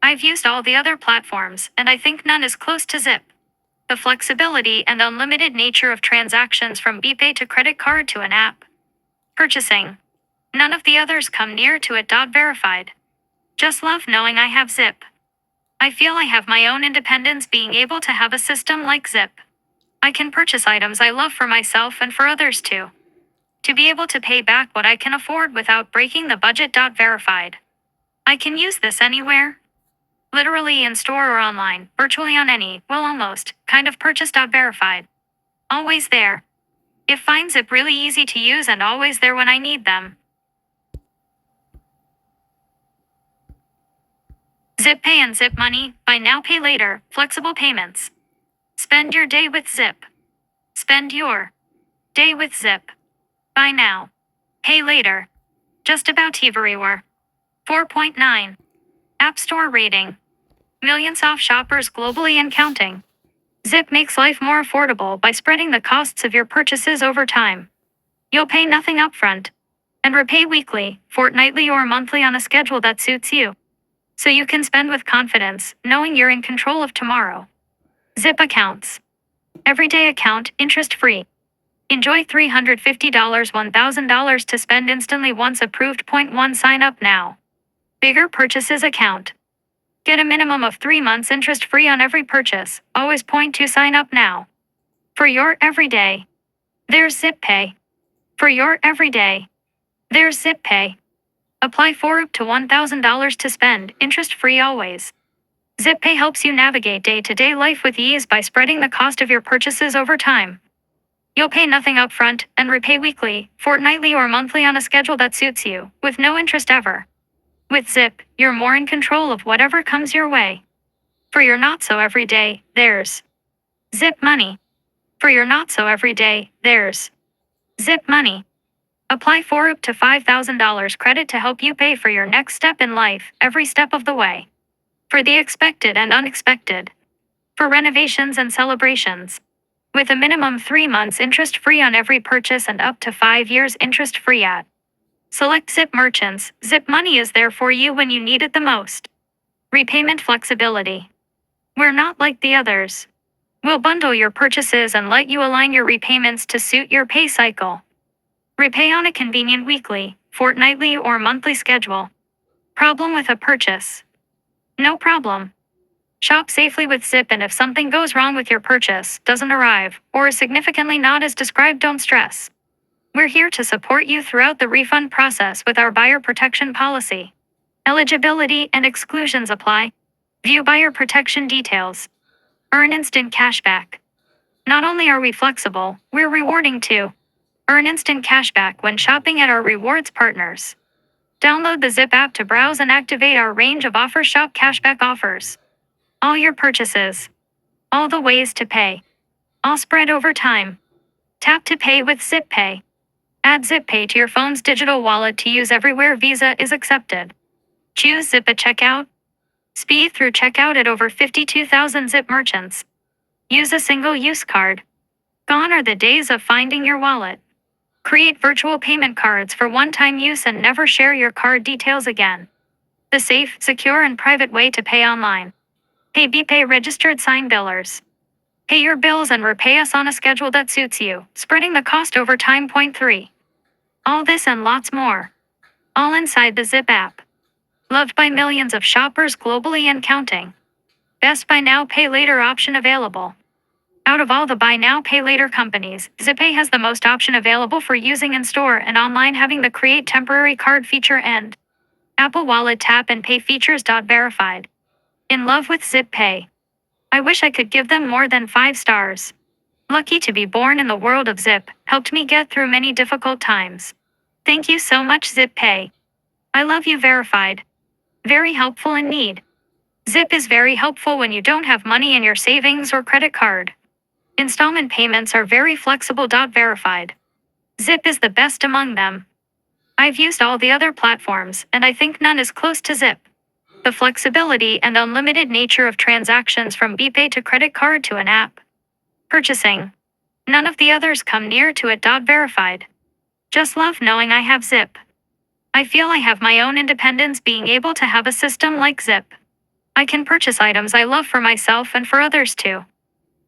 I've used all the other platforms, and I think none is close to Zip. The flexibility and unlimited nature of transactions from BPay to credit card to an app purchasing. None of the others come near to it. Verified. Just love knowing I have Zip. I feel I have my own independence being able to have a system like Zip. I can purchase items I love for myself and for others too. To be able to pay back what I can afford without breaking the budget. Verified. I can use this anywhere. Literally in store or online, virtually on any, well almost, kind of purchase. Verified. Always there. If find Zip really easy to use and always there when I need them. ZipPay and Zip Money, buy now, pay later, flexible payments. Spend your day with Zip. Spend your day with Zip. Buy now, pay later. Just about everywhere. 4.9. App Store rating. Millions of shoppers globally and counting. Zip makes life more affordable by spreading the costs of your purchases over time. You'll pay nothing upfront and repay weekly, fortnightly, or monthly on a schedule that suits you. So you can spend with confidence, knowing you're in control of tomorrow. Zip accounts. Everyday account, interest-free. Enjoy $350, $1,000 to spend instantly once approved. Point 1. Sign up now. Bigger purchases account. Get a minimum of 3 months interest-free on every purchase. Always. Point 2. Sign up now. For your everyday. There's ZipPay. For your everyday. There's ZipPay. Apply for up to $1,000 to spend, interest-free always. ZipPay helps you navigate day-to-day life with ease by spreading the cost of your purchases over time. You'll pay nothing upfront and repay weekly, fortnightly, or monthly on a schedule that suits you, with no interest ever. With Zip, you're more in control of whatever comes your way. For your not-so-everyday, there's Zip Money. For your not-so-everyday, there's Zip Money. Apply for up to $5,000 credit to help you pay for your next step in life, every step of the way. For the expected and unexpected. For renovations and celebrations. With a minimum 3 months interest-free on every purchase and up to 5 years interest-free at select Zip merchants. Zip Money is there for you when you need it the most. Repayment flexibility. We're not like the others. We'll bundle your purchases and let you align your repayments to suit your pay cycle. Repay on a convenient weekly, fortnightly, or monthly schedule. Problem with a purchase? No problem. Shop safely with Zip, and if something goes wrong with your purchase, doesn't arrive, or is significantly not as described, don't stress. We're here to support you throughout the refund process with our buyer protection policy. Eligibility and exclusions apply. View buyer protection details. Earn instant cashback. Not only are we flexible, we're rewarding too. Earn instant cashback when shopping at our rewards partners. Download the Zip app to browse and activate our range of offers. Shop cashback offers. All your purchases. All the ways to pay. All spread over time. Tap to pay with ZipPay. Add ZipPay to your phone's digital wallet to use everywhere Visa is accepted. Choose Zip at checkout. Speed through checkout at over 52,000 Zip merchants. Use a single-use card. Gone are the days of finding your wallet. Create virtual payment cards for one-time use and never share your card details again. The safe, secure, and private way to pay online. Pay BPay registered sign billers. Pay your bills and repay us on a schedule that suits you, spreading the cost over time. Point 3. All this and lots more. All inside the Zip app. Loved by millions of shoppers globally and counting. Best buy now, pay later option available. Out of all the buy now, pay later companies, ZipPay has the most option available for using in store and online, having the create temporary card feature and Apple Wallet tap and pay features. Verified. In love with ZipPay. I wish I could give them more than 5 stars. Lucky to be born in the world of Zip, helped me get through many difficult times. Thank you so much, Zip Pay. I love you. Verified. Very helpful in need. Zip is very helpful when you don't have money in your savings or credit card. Installment payments are very flexible. Verified. Zip is the best among them. I've used all the other platforms, and I think none is close to Zip. The flexibility and unlimited nature of transactions from BPay to credit card to an app purchasing. None of the others come near to it. Verified. Just love knowing I have Zip. I feel I have my own independence being able to have a system like Zip. I can purchase items I love for myself and for others too.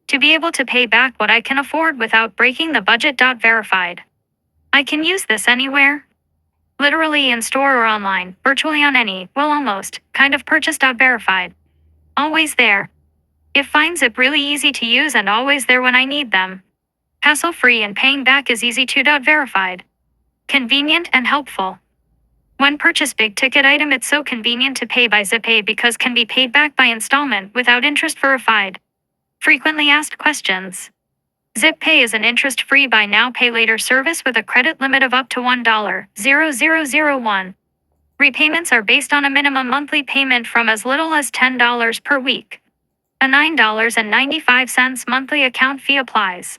To be able to pay back what I can afford without breaking the budget. Verified. I can use this anywhere. Literally in store or online, virtually on any, well almost, kind of purchase. Verified. Always there. If find Zip really easy to use and always there when I need them. Hassle-free and paying back is easy too. Verified. Convenient and helpful. When purchase big ticket item, it's so convenient to pay by ZipPay because can be paid back by installment without interest. Verified. Frequently asked questions. ZipPay is an interest-free buy now pay later service with a credit limit of up to $1,00001. Repayments are based on a minimum monthly payment from as little as $10 per week. A $9.95 monthly account fee applies.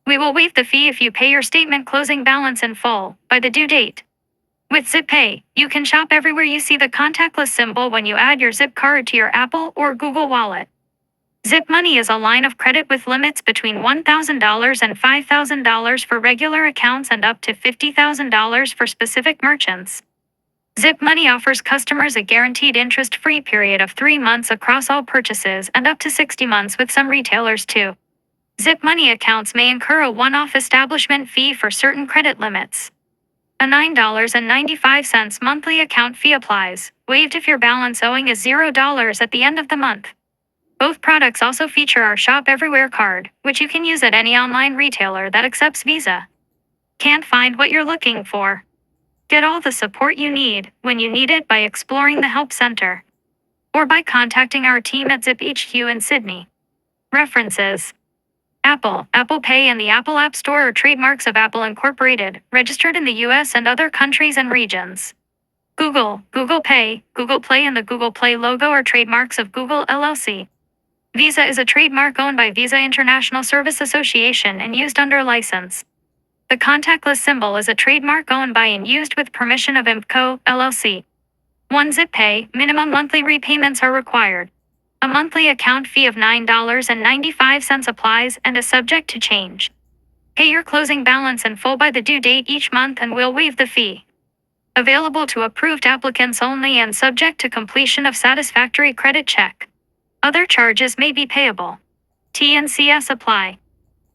We will waive the fee if you pay your statement closing balance in full by the due date. With ZipPay, you can shop everywhere you see the contactless symbol when you add your Zip card to your Apple or Google Wallet. Zip Money is a line of credit with limits between $1,000 and $5,000 for regular accounts and up to $50,000 for specific merchants. Zip Money offers customers a guaranteed interest-free period of 3 months across all purchases and up to 60 months with some retailers too. Zip Money accounts may incur a one-off establishment fee for certain credit limits. A $9.95 monthly account fee applies, waived if your balance owing is $0 at the end of the month. Both products also feature our Shop Everywhere card, which you can use at any online retailer that accepts Visa. Can't find what you're looking for? Get all the support you need when you need it by exploring the Help Center or by contacting our team at Zip HQ in Sydney. References: Apple Pay and the Apple App Store are trademarks of Apple Incorporated, registered in the US and other countries and regions. Google Pay, Google Play and the Google Play logo are trademarks of Google LLC. Visa is a trademark owned by Visa International Service Association and used under license. The contactless symbol is a trademark owned by and used with permission of IMCO, LLC. 1 ZipPay, minimum monthly repayments are required. A monthly account fee of $9.95 applies and is subject to change. Pay your closing balance in full by the due date each month and we'll waive the fee. Available to approved applicants only and subject to completion of satisfactory credit check. Other charges may be payable. T&CS apply.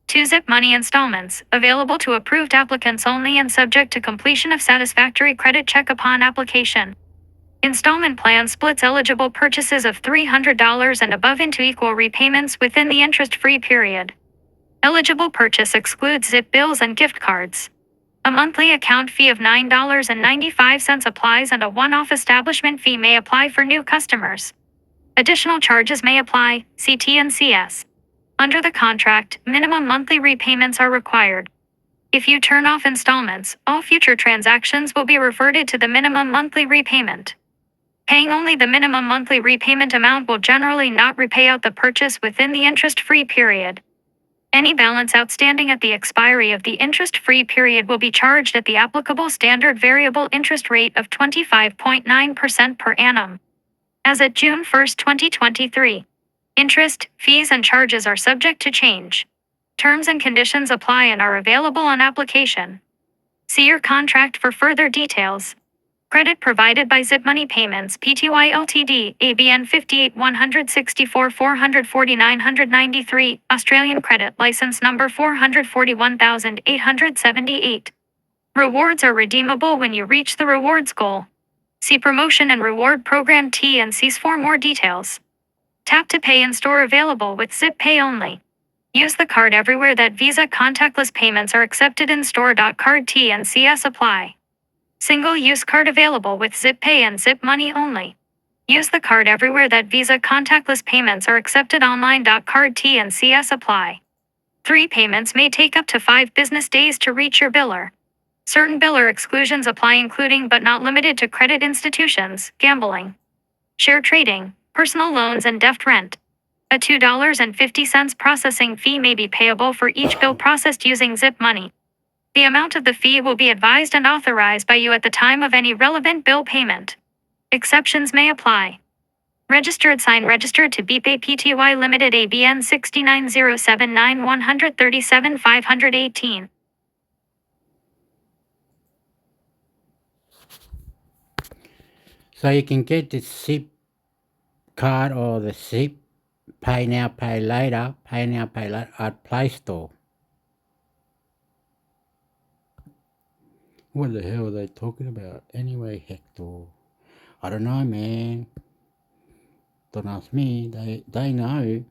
2 Zip Money installments, available to approved applicants only and subject to completion of satisfactory credit check upon application. Installment plan splits eligible purchases of $300 and above into equal repayments within the interest-free period. Eligible purchase excludes Zip bills and gift cards. A monthly account fee of $9.95 applies and a one-off establishment fee may apply for new customers. Additional charges may apply, see T&CS. Under the contract, minimum monthly repayments are required. If you turn off installments, all future transactions will be reverted to the minimum monthly repayment. Paying only the minimum monthly repayment amount will generally not repay out the purchase within the interest-free period. Any balance outstanding at the expiry of the interest-free period will be charged at the applicable standard variable interest rate of 25.9% per annum. As at June 1, 2023. Interest, fees and charges are subject to change. Terms and conditions apply and are available on application. See your contract for further details. Credit provided by Zip Money Payments Pty Ltd, ABN 58 164 449 Australian Credit License Number 441878. Rewards are redeemable when you reach the rewards goal. See Promotion and Reward Program T&Cs for more details. Tap to pay in store available with Zip Pay only. Use the card everywhere that Visa contactless payments are accepted in store. Card T&Cs apply. Single-use card available with Zip Pay and Zip Money only. Use the card everywhere that Visa contactless payments are accepted online. Card T and CS apply. 3 payments may take up to 5 business days to reach your biller. Certain biller exclusions apply, including but not limited to credit institutions, gambling, share trading, personal loans, and deft rent. A $2.50 processing fee may be payable for each bill processed using Zip Money. The amount of the fee will be advised and authorized by you at the time of any relevant bill payment. Exceptions may apply. Registered to BPay Pty Limited ABN 69079137518. So you can get the Zip card or the Zip Pay Now, Pay Later at Play Store. What the hell are they talking about? Anyway, Hector. I don't know, man. Don't ask me. They know.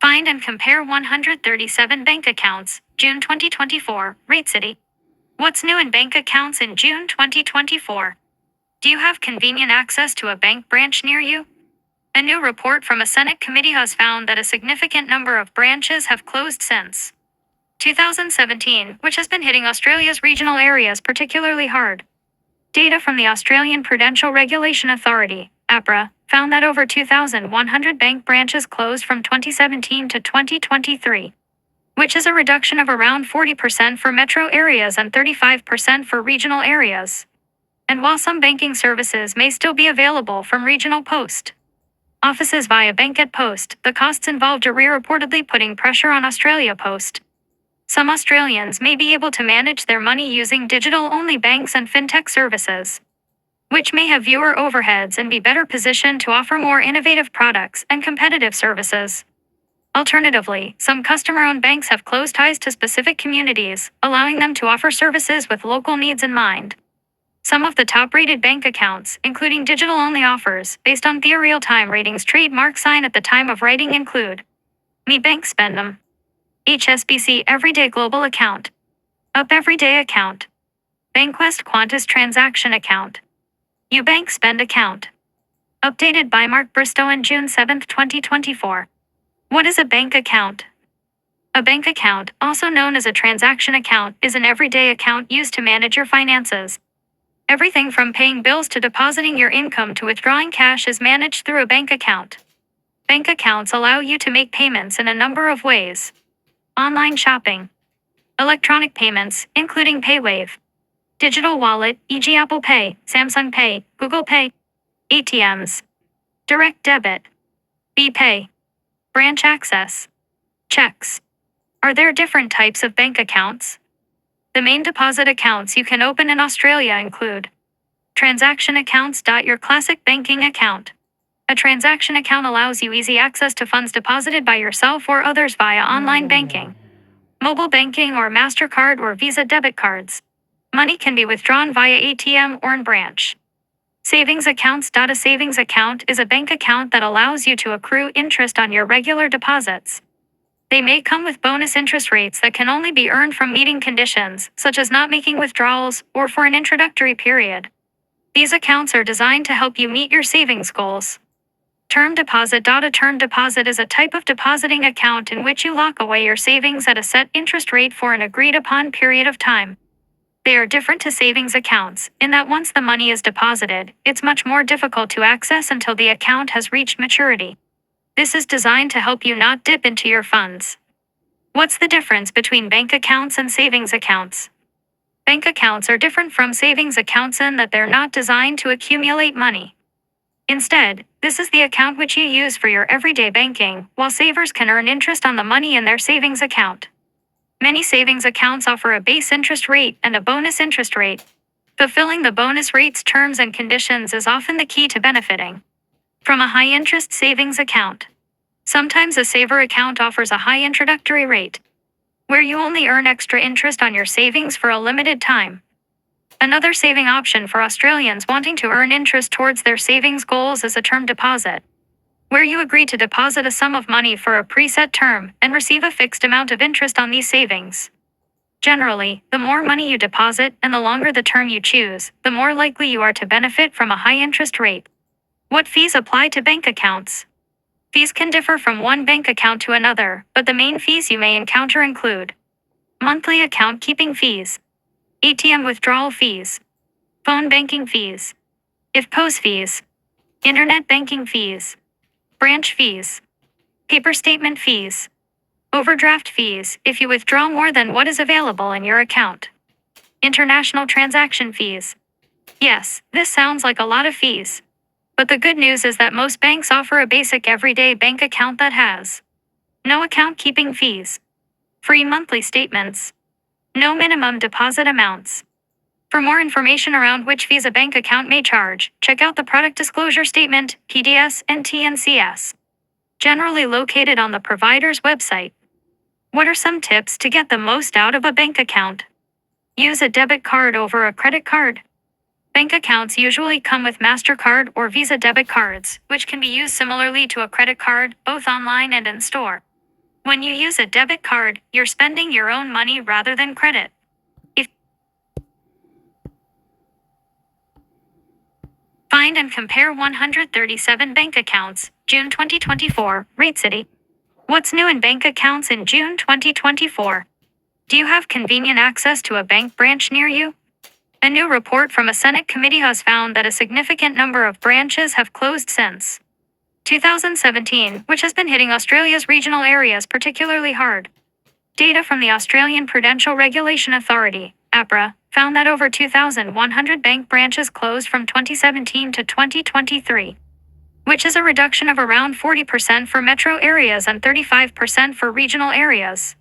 Find and compare 137 bank accounts, June 2024, Rate City. What's new in bank accounts in June 2024? Do you have convenient access to a bank branch near you? A new report from a Senate committee has found that a significant number of branches have closed since 2017, which has been hitting Australia's regional areas particularly hard. Data from the Australian Prudential Regulation Authority, APRA, found that over 2,100 bank branches closed from 2017 to 2023, which is a reduction of around 40% for metro areas and 35% for regional areas. And while some banking services may still be available from regional post offices via Bank at Post, the costs involved are reportedly putting pressure on Australia Post. Some Australians may be able to manage their money using digital-only banks and fintech services, which may have fewer overheads and be better positioned to offer more innovative products and competitive services. Alternatively, some customer-owned banks have close ties to specific communities, allowing them to offer services with local needs in mind. Some of the top-rated bank accounts, including digital-only offers, based on Thea Real-Time Ratings trademark sign at the time of writing include Me Bank Spend'em, HSBC Everyday Global Account, Up Everyday Account, Bankwest Qantas Transaction Account, Ubank Spend Account. Updated by Mark Bristow on June 7, 2024. What is a bank account? A bank account, also known as a transaction account, is an everyday account used to manage your finances. Everything from paying bills to depositing your income to withdrawing cash is managed through a bank account. Bank accounts allow you to make payments in a number of ways. Online shopping, electronic payments, including PayWave, digital wallet, e.g. Apple Pay, Samsung Pay, Google Pay, ATMs, direct debit, BPay, branch access, checks. Are there different types of bank accounts? The main deposit accounts you can open in Australia include transaction accounts. Your classic banking account. A transaction account allows you easy access to funds deposited by yourself or others via online banking, mobile banking, or MasterCard or Visa debit cards. Money can be withdrawn via ATM or in branch. Savings accounts. A savings account is a bank account that allows you to accrue interest on your regular deposits. They may come with bonus interest rates that can only be earned from meeting conditions, such as not making withdrawals or for an introductory period. These accounts are designed to help you meet your savings goals. Term deposit. A term deposit is a type of depositing account in which you lock away your savings at a set interest rate for an agreed-upon period of time. They are different to savings accounts, in that once the money is deposited, it's much more difficult to access until the account has reached maturity. This is designed to help you not dip into your funds. What's the difference between bank accounts and savings accounts? Bank accounts are different from savings accounts in that they're not designed to accumulate money. Instead, this is the account which you use for your everyday banking, while savers can earn interest on the money in their savings account. Many savings accounts offer a base interest rate and a bonus interest rate. Fulfilling the bonus rate's terms and conditions is often the key to benefiting. From a high-interest savings account. Sometimes a saver account offers a high introductory rate, where you only earn extra interest on your savings for a limited time. Another saving option for Australians wanting to earn interest towards their savings goals is a term deposit, where you agree to deposit a sum of money for a preset term and receive a fixed amount of interest on these savings. Generally, the more money you deposit and the longer the term you choose, the more likely you are to benefit from a high interest rate. What fees apply to bank accounts? Fees can differ from one bank account to another, but the main fees you may encounter include monthly account keeping fees, ATM withdrawal fees, phone banking fees, IFPOS fees, internet banking fees, branch fees, paper statement fees, overdraft fees if you withdraw more than what is available in your account, international transaction fees. Yes, this sounds like a lot of fees. But the good news is that most banks offer a basic everyday bank account that has no account keeping fees, free monthly statements, no minimum deposit amounts. For more information around which fees a bank account may charge, check out the Product Disclosure Statement, PDS, and TNCS, generally located on the provider's website. What are some tips to get the most out of a bank account? Use a debit card over a credit card. Bank accounts usually come with MasterCard or Visa debit cards, which can be used similarly to a credit card, both online and in store. When you use a debit card, you're spending your own money rather than credit. Find and compare 137 bank accounts, June 2024, Rate City. What's new in bank accounts in June 2024? Do you have convenient access to a bank branch near you? A new report from a Senate committee has found that a significant number of branches have closed since 2017, which has been hitting Australia's regional areas particularly hard. Data from the Australian Prudential Regulation Authority, APRA, found that over 2,100 bank branches closed from 2017 to 2023, which is a reduction of around 40% for metro areas and 35% for regional areas.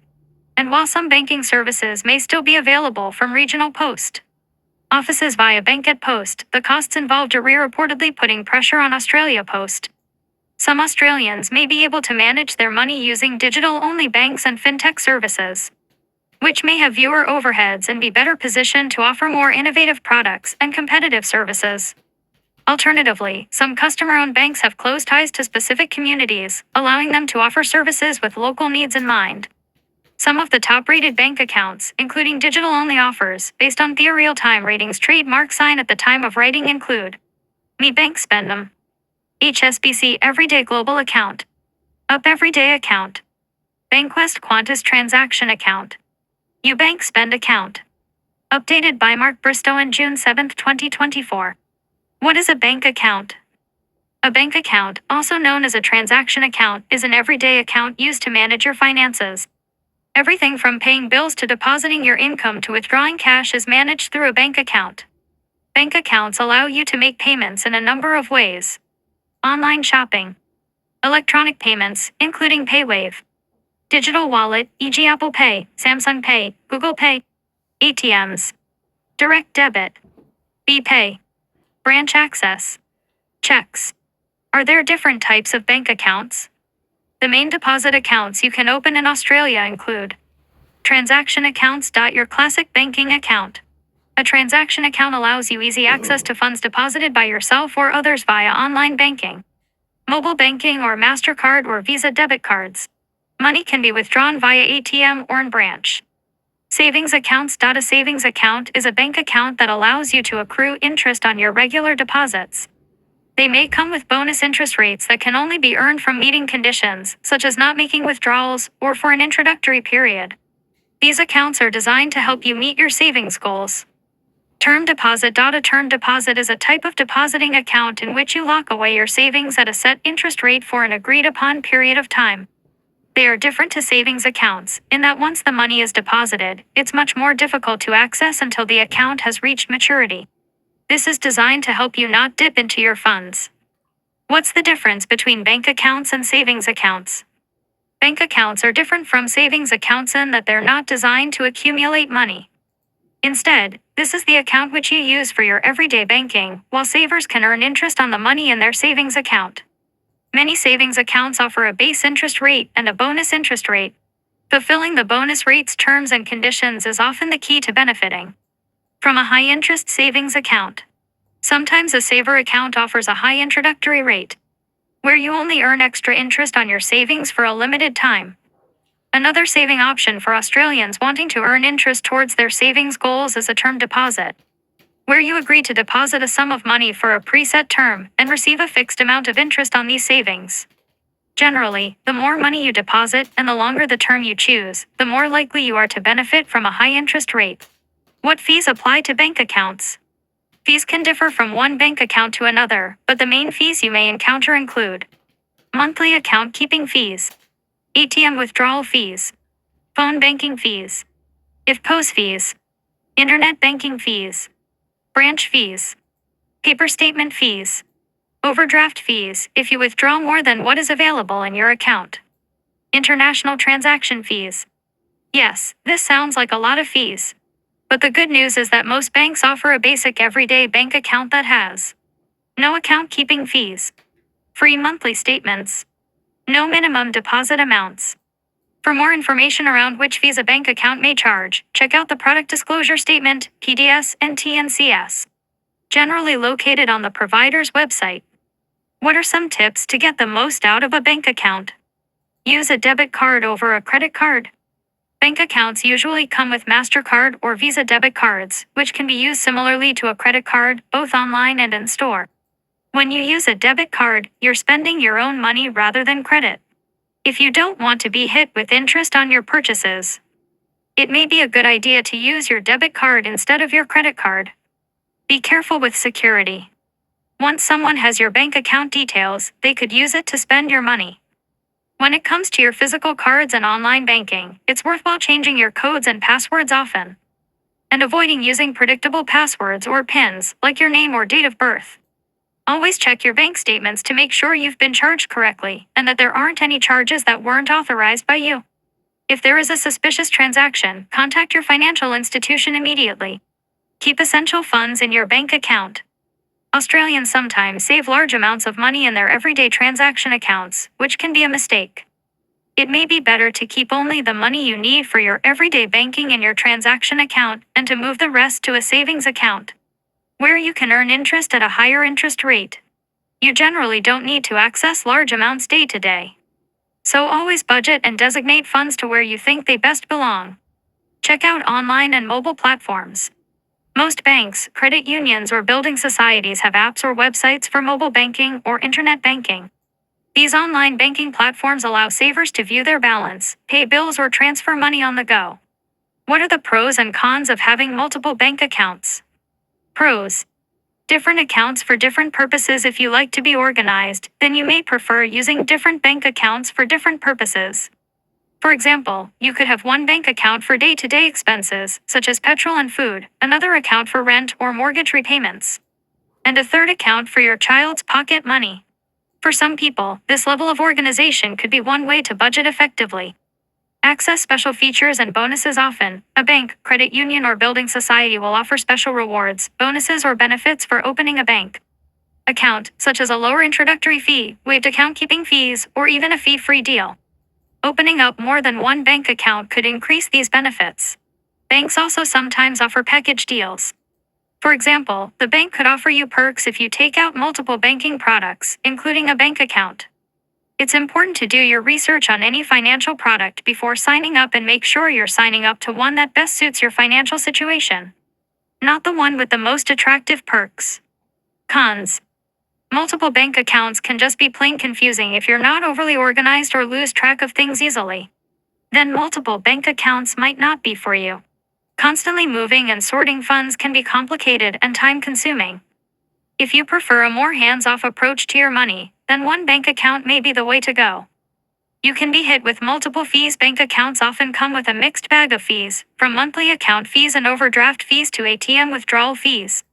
And while some banking services may still be available from regional post offices via Bank at Post, the costs involved are reportedly putting pressure on Australia Post. Some Australians may be able to manage their money using digital-only banks and fintech services, which may have fewer overheads and be better positioned to offer more innovative products and competitive services. Alternatively, some customer-owned banks have closed ties to specific communities, allowing them to offer services with local needs in mind. Some of the top-rated bank accounts, including digital-only offers, based on Thea Real-Time Ratings trademark sign at the time of writing include Me Bank Spend'em, HSBC Everyday Global Account, Up Everyday Account, Bankwest Qantas Transaction Account, UBank Spend Account. Updated by Mark Bristow on June 7, 2024. What is a bank account? A bank account, also known as a transaction account, is an everyday account used to manage your finances. Everything from paying bills to depositing your income to withdrawing cash is managed through a bank account. Bank accounts allow you to make payments in a number of ways. Online shopping, electronic payments, including PayWave, digital wallet, e.g. Apple Pay, Samsung Pay, Google Pay, ATMs, direct debit, BPay, branch access, checks. Are there different types of bank accounts? The main deposit accounts you can open in Australia include transaction accounts. Your classic banking account. A transaction account allows you easy access to funds deposited by yourself or others via online banking, mobile banking, or MasterCard or Visa debit cards. Money can be withdrawn via ATM or in branch. Savings accounts. A savings account is a bank account that allows you to accrue interest on your regular deposits. They may come with bonus interest rates that can only be earned from meeting conditions, such as not making withdrawals, or for an introductory period. These accounts are designed to help you meet your savings goals. Term deposit. A term deposit is a type of depositing account in which you lock away your savings at a set interest rate for an agreed-upon period of time. They are different to savings accounts, in that once the money is deposited, it's much more difficult to access until the account has reached maturity. This is designed to help you not dip into your funds. What's the difference between bank accounts and savings accounts? Bank accounts are different from savings accounts in that they're not designed to accumulate money. Instead, this is the account which you use for your everyday banking, while savers can earn interest on the money in their savings account. Many savings accounts offer a base interest rate and a bonus interest rate. Fulfilling the bonus rate's terms and conditions is often the key to benefiting from a high interest savings account. Sometimes a saver account offers a high introductory rate, where you only earn extra interest on your savings for a limited time. Another saving option for Australians wanting to earn interest towards their savings goals is a term deposit, where you agree to deposit a sum of money for a preset term and receive a fixed amount of interest on these savings. Generally, the more money you deposit and the longer the term you choose, the more likely you are to benefit from a high interest rate. What fees apply to bank accounts? Fees can differ from one bank account to another, but the main fees you may encounter include monthly account keeping fees, ATM withdrawal fees, phone banking fees, IFPOS fees, internet banking fees, branch fees, paper statement fees, overdraft fees if you withdraw more than what is available in your account, international transaction fees. Yes, this sounds like a lot of fees. But the good news is that most banks offer a basic everyday bank account that has no account keeping fees, free monthly statements, no minimum deposit amounts. For more information around which fees a bank account may charge, check out the Product Disclosure Statement, PDS, and TNCS, generally located on the provider's website. What are some tips to get the most out of a bank account? Use a debit card over a credit card. Bank accounts usually come with MasterCard or Visa debit cards, which can be used similarly to a credit card, both online and in store. When you use a debit card, you're spending your own money rather than credit. If you don't want to be hit with interest on your purchases, it may be a good idea to use your debit card instead of your credit card. Be careful with security. Once someone has your bank account details, they could use it to spend your money. When it comes to your physical cards and online banking, it's worthwhile changing your codes and passwords often, and avoiding using predictable passwords or PINs, like your name or date of birth. Always check your bank statements to make sure you've been charged correctly and that there aren't any charges that weren't authorized by you. If there is a suspicious transaction, contact your financial institution immediately. Keep essential funds in your bank account. Australians sometimes save large amounts of money in their everyday transaction accounts, which can be a mistake. It may be better to keep only the money you need for your everyday banking in your transaction account and to move the rest to a savings account, where you can earn interest at a higher interest rate. You generally don't need to access large amounts day to day, so always budget and designate funds to where you think they best belong. Check out online and mobile platforms. Most banks, credit unions, or building societies have apps or websites for mobile banking or internet banking. These online banking platforms allow savers to view their balance, pay bills, or transfer money on the go. What are the pros and cons of having multiple bank accounts? Pros: different accounts for different purposes. If you like to be organized, then you may prefer using different bank accounts for different purposes. For example, you could have one bank account for day-to-day expenses, such as petrol and food, another account for rent or mortgage repayments, and a third account for your child's pocket money. For some people, this level of organization could be one way to budget effectively. Access special features and bonuses. Often, a bank, credit union, or building society will offer special rewards, bonuses, or benefits for opening a bank account, such as a lower introductory fee, waived account keeping fees, or even a fee-free deal. Opening up more than one bank account could increase these benefits. Banks also sometimes offer package deals. For example, the bank could offer you perks if you take out multiple banking products, including a bank account. It's important to do your research on any financial product before signing up and make sure you're signing up to one that best suits your financial situation, not the one with the most attractive perks. Cons: multiple bank accounts can just be plain confusing if you're not overly organized or lose track of things easily. Then multiple bank accounts might not be for you. Constantly moving and sorting funds can be complicated and time-consuming. If you prefer a more hands-off approach to your money, then one bank account may be the way to go. You can be hit with multiple fees. Bank accounts often come with a mixed bag of fees, from monthly account fees and overdraft fees to ATM withdrawal fees.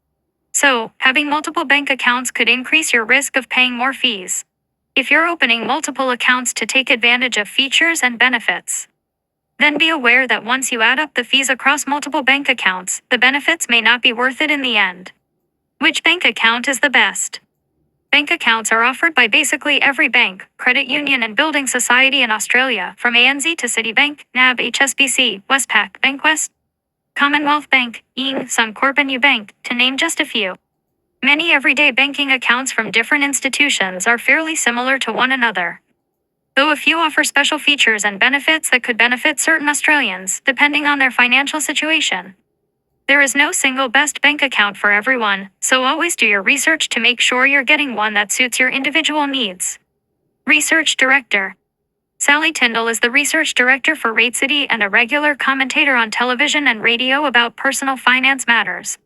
So, having multiple bank accounts could increase your risk of paying more fees if you're opening multiple accounts to take advantage of features and benefits. Then be aware that once you add up the fees across multiple bank accounts, the benefits may not be worth it in the end. Which bank account is the best? Bank accounts are offered by basically every bank, credit union, and building society in Australia, from ANZ to Citibank, NAB, HSBC, Westpac, Bankwest, Commonwealth Bank, Suncorp, and UBank, to name just a few. Many everyday banking accounts from different institutions are fairly similar to one another, though a few offer special features and benefits that could benefit certain Australians, depending on their financial situation. There is no single best bank account for everyone, so always do your research to make sure you're getting one that suits your individual needs. Research Director Sally Tyndall is the Research Director for Rate City and a regular commentator on television and radio about personal finance matters.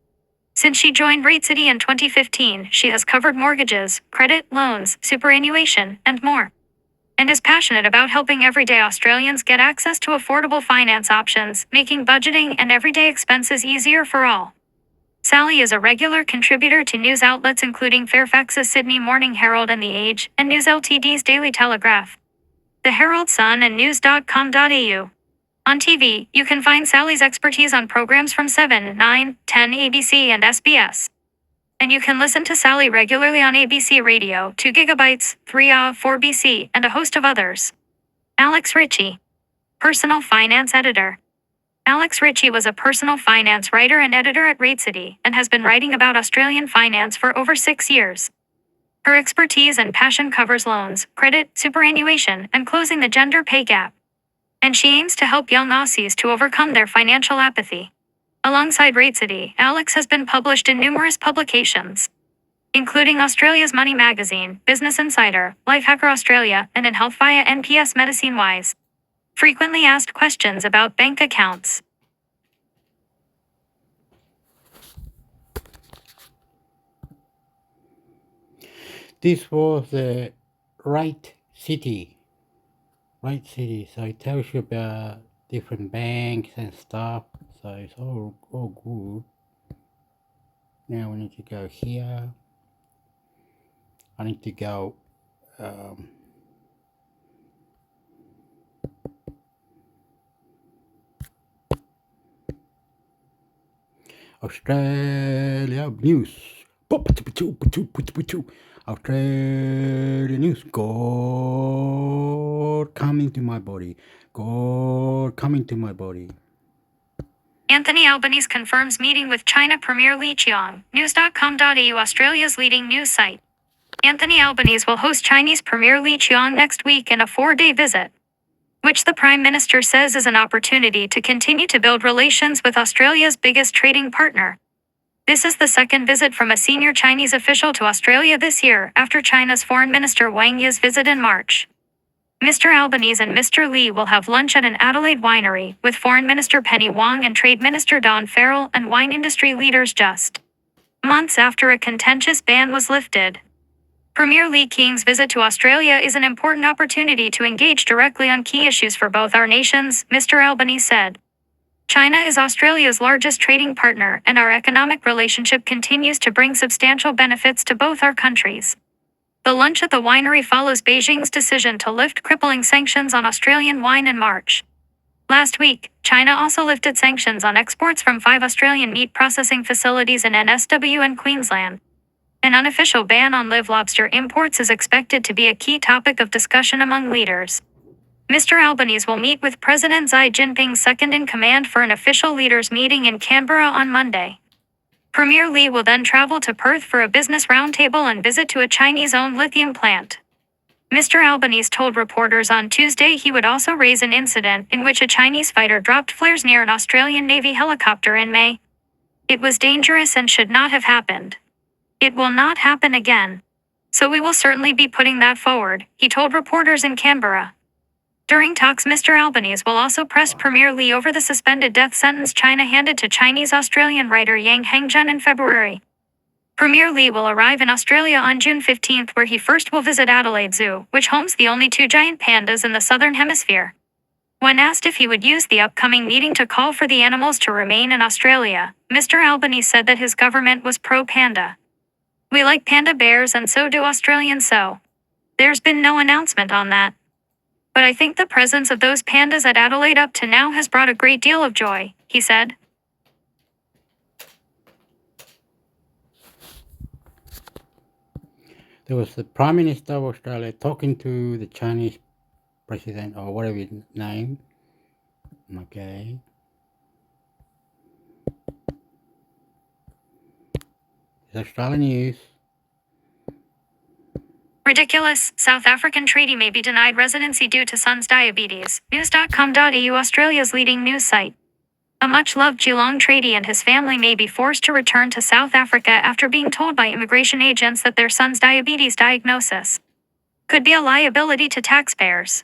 Since she joined Rate City in 2015, she has covered mortgages, credit, loans, superannuation, and more, and is passionate about helping everyday Australians get access to affordable finance options, making budgeting and everyday expenses easier for all. Sally is a regular contributor to news outlets including Fairfax's Sydney Morning Herald and The Age, and News Ltd's Daily Telegraph, The Herald Sun, and news.com.au. On TV, you can find Sally's expertise on programs from 7, 9, 10, ABC, and SBS. And you can listen to Sally regularly on ABC Radio, 2 Gigabytes, 3A, 4BC, and a host of others. Alex Ritchie, Personal Finance Editor. Alex Ritchie was a personal finance writer and editor at Rate City, and has been writing about Australian finance for over 6 years. Her expertise and passion covers loans, credit, superannuation, and closing the gender pay gap. And she aims to help young Aussies to overcome their financial apathy. Alongside Rate City, Alex has been published in numerous publications, including Australia's Money Magazine, Business Insider, Lifehacker Australia, and in Health via NPS Medicine Wise. Frequently asked questions about bank accounts. This was the Right City. Right City. So it tells you about different banks and stuff. So it's all good. Now we need to go here. I need to go Australia news. Australia news. God coming to my body. God coming to my body. Anthony Albanese confirms meeting with China Premier Li Qiang, news.com.au, Australia's leading news site. Anthony Albanese will host Chinese Premier Li Qiang next week in a 4-day visit, which the Prime Minister says is an opportunity to continue to build relations with Australia's biggest trading partner. This is the second visit from a senior Chinese official to Australia this year, after China's Foreign Minister Wang Yi's visit in March. Mr. Albanese and Mr. Li will have lunch at an Adelaide winery, with Foreign Minister Penny Wong and Trade Minister Don Farrell and wine industry leaders just months after a contentious ban was lifted. Premier Li Qiang's visit to Australia is an important opportunity to engage directly on key issues for both our nations, Mr. Albanese said. China is Australia's largest trading partner, and our economic relationship continues to bring substantial benefits to both our countries. The lunch at the winery follows Beijing's decision to lift crippling sanctions on Australian wine in March. Last week, China also lifted sanctions on exports from 5 Australian meat processing facilities in NSW and Queensland. An unofficial ban on live lobster imports is expected to be a key topic of discussion among leaders. Mr. Albanese will meet with President Xi Jinping's second-in-command for an official leaders' meeting in Canberra on Monday. Premier Li will then travel to Perth for a business roundtable and visit to a Chinese-owned lithium plant. Mr. Albanese told reporters on Tuesday he would also raise an incident in which a Chinese fighter dropped flares near an Australian Navy helicopter in May. It was dangerous and should not have happened. It will not happen again. So we will certainly be putting that forward, he told reporters in Canberra. During talks, Mr. Albanese will also press Premier Li over the suspended death sentence China handed to Chinese-Australian writer Yang Hengzhen in February. Premier Li will arrive in Australia on June 15, where he first will visit Adelaide Zoo, which homes the only 2 giant pandas in the Southern Hemisphere. When asked if he would use the upcoming meeting to call for the animals to remain in Australia, Mr. Albanese said that his government was pro-panda. We like panda bears and so do Australians so. There's been no announcement on that. But I think the presence of those pandas at Adelaide up to now has brought a great deal of joy, he said. There was the Prime Minister of Australia talking to the Chinese president or whatever his name. Okay. It's Australian news. Ridiculous. South African tradie may be denied residency due to son's diabetes. News.com.au, Australia's leading news site. A much-loved Geelong tradie and his family may be forced to return to South Africa after being told by immigration agents that their son's diabetes diagnosis could be a liability to taxpayers.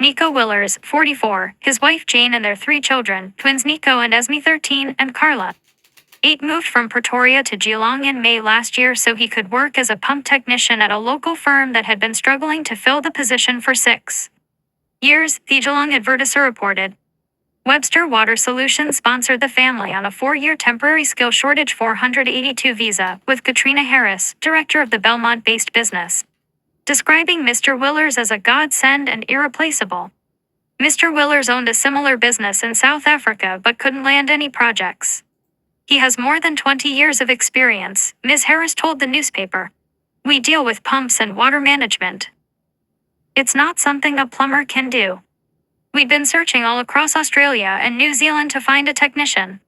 Nico Willers, 44, his wife Jane and their 3 children, twins Nico and Esme 13 and Carla 8, moved from Pretoria to Geelong in May last year so he could work as a pump technician at a local firm that had been struggling to fill the position for 6 years, the Geelong Advertiser reported. Webster Water Solutions sponsored the family on a 4-year temporary skill shortage 482 visa, with Katrina Harris, director of the Belmont-based business, describing Mr. Willers as a godsend and irreplaceable. Mr. Willers owned a similar business in South Africa but couldn't land any projects. He has more than 20 years of experience, Ms. Harris told the newspaper. We deal with pumps and water management. It's not something a plumber can do. We'd been searching all across Australia and New Zealand to find a technician.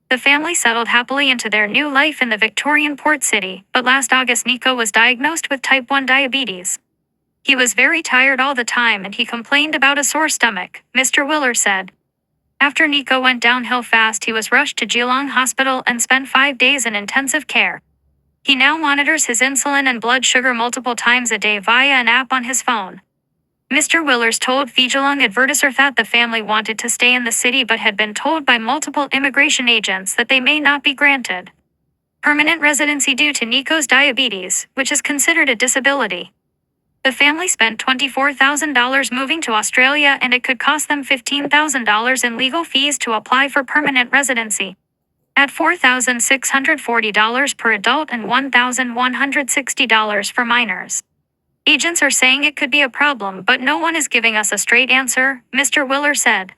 The family settled happily into their new life in the Victorian port city, but last August Nico was diagnosed with type 1 diabetes. He was very tired all the time and he complained about a sore stomach, Mr. Willer said. After Nico went downhill fast, he was rushed to Geelong Hospital and spent 5 days in intensive care. He now monitors his insulin and blood sugar multiple times a day via an app on his phone. Mr. Willers told the Geelong Advertiser that the family wanted to stay in the city but had been told by multiple immigration agents that they may not be granted permanent residency due to Nico's diabetes, which is considered a disability. The family spent $24,000 moving to Australia and it could cost them $15,000 in legal fees to apply for permanent residency, at $4,640 per adult and $1,160 for minors. Agents are saying it could be a problem, but no one is giving us a straight answer, Mr. Willer said.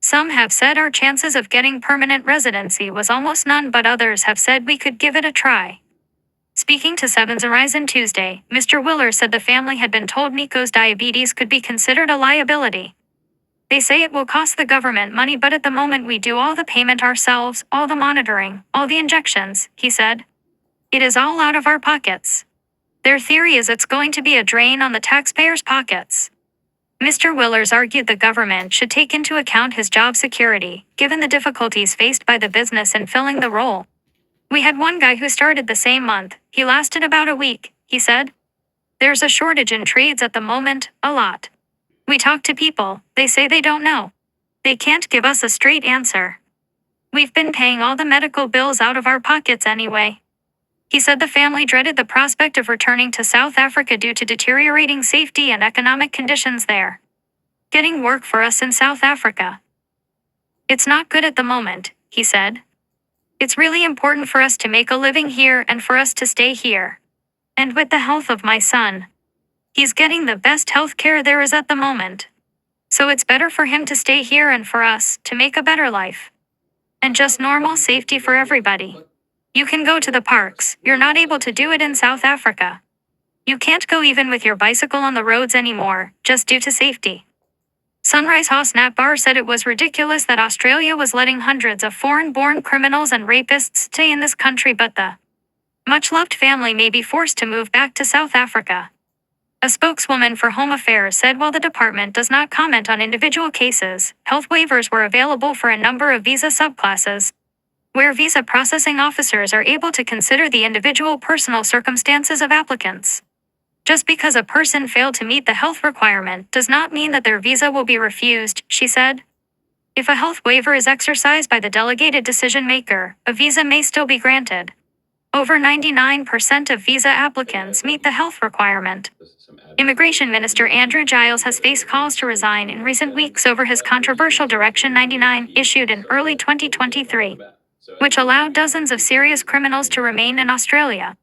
Some have said our chances of getting permanent residency was almost none, but others have said we could give it a try. Speaking to Seven's Horizon Tuesday, Mr. Willer said the family had been told Nico's diabetes could be considered a liability. They say it will cost the government money, but at the moment we do all the payment ourselves, all the monitoring, all the injections, he said. It is all out of our pockets. Their theory is it's going to be a drain on the taxpayers' pockets. Mr. Willers argued the government should take into account his job security, given the difficulties faced by the business in filling the role. We had one guy who started the same month. He lasted about a week, he said. There's a shortage in trades at the moment, a lot. We talk to people, they say they don't know. They can't give us a straight answer. We've been paying all the medical bills out of our pockets anyway. He said the family dreaded the prospect of returning to South Africa due to deteriorating safety and economic conditions there. Getting work for us in South Africa. It's not good at the moment, he said. It's really important for us to make a living here and for us to stay here. And with the health of my son, he's getting the best health care there is at the moment. So it's better for him to stay here and for us to make a better life. And just normal safety for everybody. You can go to the parks, you're not able to do it in South Africa. You can't go even with your bicycle on the roads anymore, just due to safety. Sunrise Hosnat Bar said it was ridiculous that Australia was letting hundreds of foreign-born criminals and rapists stay in this country, but the much-loved family may be forced to move back to South Africa. A spokeswoman for Home Affairs said while the department does not comment on individual cases, health waivers were available for a number of visa subclasses, where visa processing officers are able to consider the individual personal circumstances of applicants. Just because a person failed to meet the health requirement does not mean that their visa will be refused, she said. If a health waiver is exercised by the delegated decision maker, a visa may still be granted. Over 99% of visa applicants meet the health requirement. Immigration Minister Andrew Giles has faced calls to resign in recent weeks over his controversial Direction 99 issued in early 2023. Which allowed dozens of serious criminals to remain in Australia.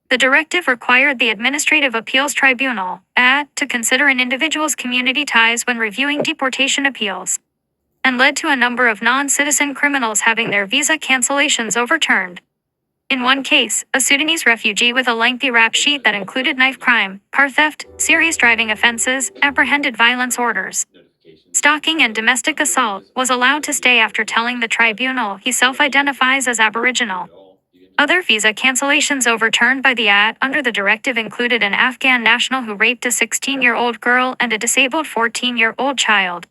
The directive required the Administrative Appeals Tribunal, AT, to consider an individual's community ties when reviewing deportation appeals, and led to a number of non-citizen criminals having their visa cancellations overturned. In one case, a Sudanese refugee with a lengthy rap sheet that included knife crime, car theft, serious driving offenses, apprehended violence orders, stalking, and domestic assault, was allowed to stay after telling the tribunal he self-identifies as Aboriginal. Other visa cancellations overturned by the AD under the directive included an Afghan national who raped a 16-year-old girl and a disabled 14-year-old child,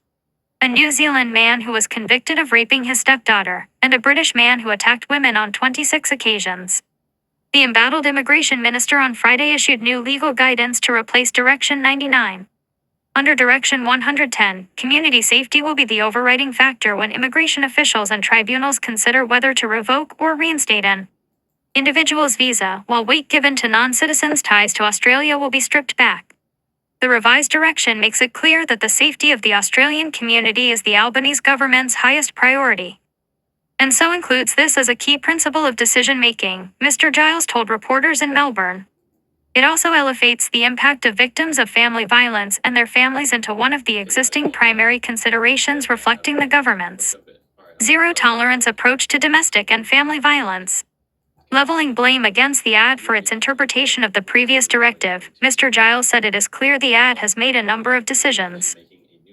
a New Zealand man who was convicted of raping his stepdaughter, and a British man who attacked women on 26 occasions. The embattled immigration minister on Friday issued new legal guidance to replace Direction 99. Under Direction 110, community safety will be the overriding factor when immigration officials and tribunals consider whether to revoke or reinstate an individual's visa, while weight given to non-citizens' ties to Australia will be stripped back. The revised direction makes it clear that the safety of the Australian community is the Albanese government's highest priority, and so includes this as a key principle of decision-making, Mr. Giles told reporters in Melbourne. It also elevates the impact of victims of family violence and their families into one of the existing primary considerations reflecting the government's zero-tolerance approach to domestic and family violence. Leveling blame against the AD for its interpretation of the previous directive, Mr. Giles said it is clear the AD has made a number of decisions,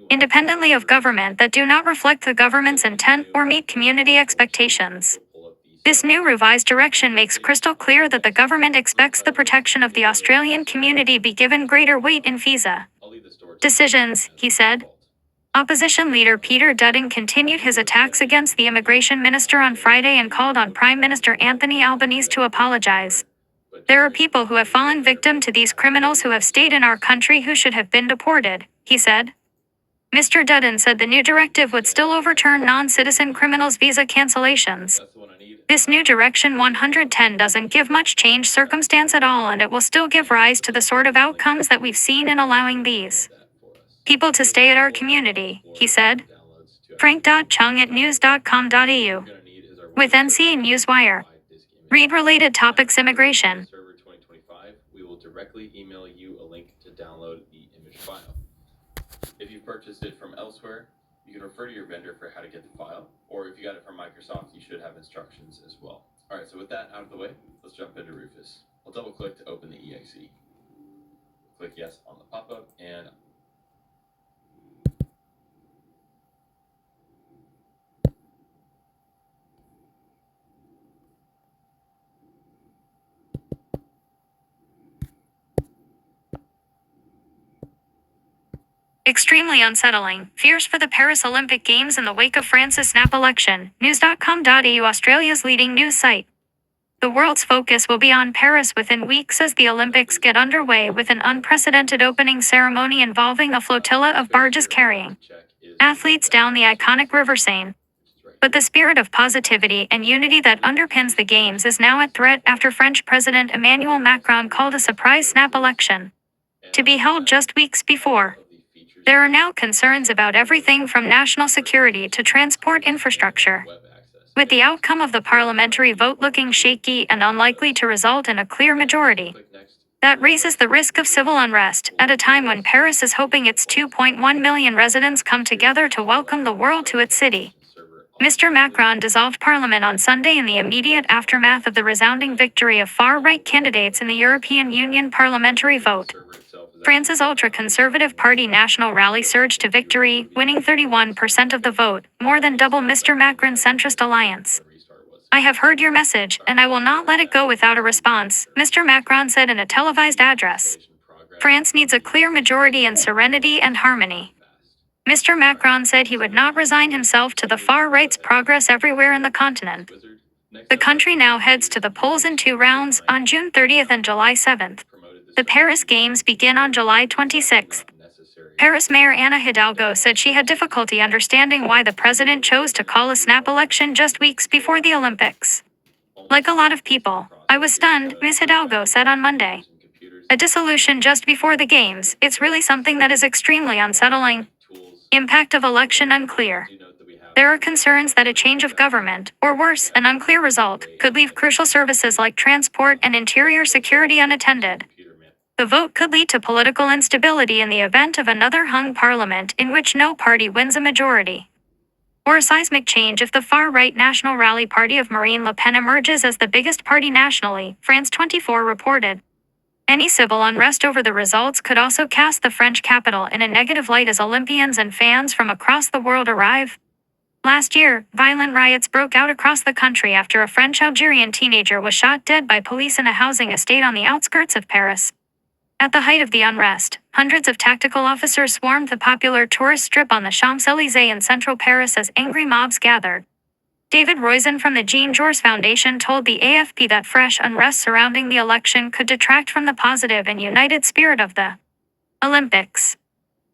independently of government, that do not reflect the government's intent or meet community expectations. This new revised direction makes crystal clear that the government expects the protection of the Australian community be given greater weight in visa decisions, he said. Opposition leader Peter Dutton continued his attacks against the immigration minister on Friday and called on Prime Minister Anthony Albanese to apologize. There are people who have fallen victim to these criminals who have stayed in our country who should have been deported, he said. Mr. Dutton said the new directive would still overturn non-citizen criminals' visa cancellations. This new Direction 110 doesn't give much change circumstance at all, and it will still give rise to the sort of outcomes that we've seen in allowing these people to stay at our community, he said. Frank.Chung at news.com.au. With NCA Newswire. Read related topics: immigration. Server 2025, we will directly email you a link to download the image file. If you purchased it from elsewhere, you can refer to your vendor for how to get the file, or if you got it from Microsoft, you should have instructions as well. Alright, so with that out of the way, let's jump into Rufus. I'll double click to open the exe. Click yes on the pop-up, and Extremely unsettling. Fears for the Paris Olympic Games in the wake of France's snap election. News.com.au, Australia's leading news site. The world's focus will be on Paris within weeks as the Olympics get underway, with an unprecedented opening ceremony involving a flotilla of barges carrying athletes down the iconic River Seine. But the spirit of positivity and unity that underpins the Games is now at threat after French President Emmanuel Macron called a surprise snap election to be held just weeks before. There are now concerns about everything from national security to transport infrastructure, with the outcome of the parliamentary vote looking shaky and unlikely to result in a clear majority. That raises the risk of civil unrest at a time when Paris is hoping its 2.1 million residents come together to welcome the world to its city. Mr. Macron dissolved parliament on Sunday in the immediate aftermath of the resounding victory of far-right candidates in the European Union parliamentary vote. France's ultra-conservative party National Rally surged to victory, winning 31% of the vote, more than double Mr. Macron's centrist alliance. I have heard your message, and I will not let it go without a response, Mr. Macron said in a televised address. France needs a clear majority and serenity and harmony. Mr. Macron said he would not resign himself to the far right's progress everywhere in the continent. The country now heads to the polls in 2 rounds, on June 30th and July 7th. The Paris Games begin on July 26th. Paris Mayor Anna Hidalgo said she had difficulty understanding why the president chose to call a snap election just weeks before the Olympics. Like a lot of people, I was stunned, Ms. Hidalgo said on Monday. A dissolution just before the Games, it's really something that is extremely unsettling. Impact of election unclear. There are concerns that a change of government, or worse, an unclear result, could leave crucial services like transport and interior security unattended. The vote could lead to political instability in the event of another hung parliament in which no party wins a majority. or a seismic change if the far-right National Rally Party of Marine Le Pen emerges as the biggest party nationally, France 24 reported. Any civil unrest over the results could also cast the French capital in a negative light as Olympians and fans from across the world arrive. Last year, violent riots broke out across the country after a French-Algerian teenager was shot dead by police in a housing estate on the outskirts of Paris. At the height of the unrest, hundreds of tactical officers swarmed the popular tourist strip on the Champs-Élysées in central Paris as angry mobs gathered. David Roizen from the Jean Jaurès Foundation told the AFP that fresh unrest surrounding the election could detract from the positive and united spirit of the Olympics.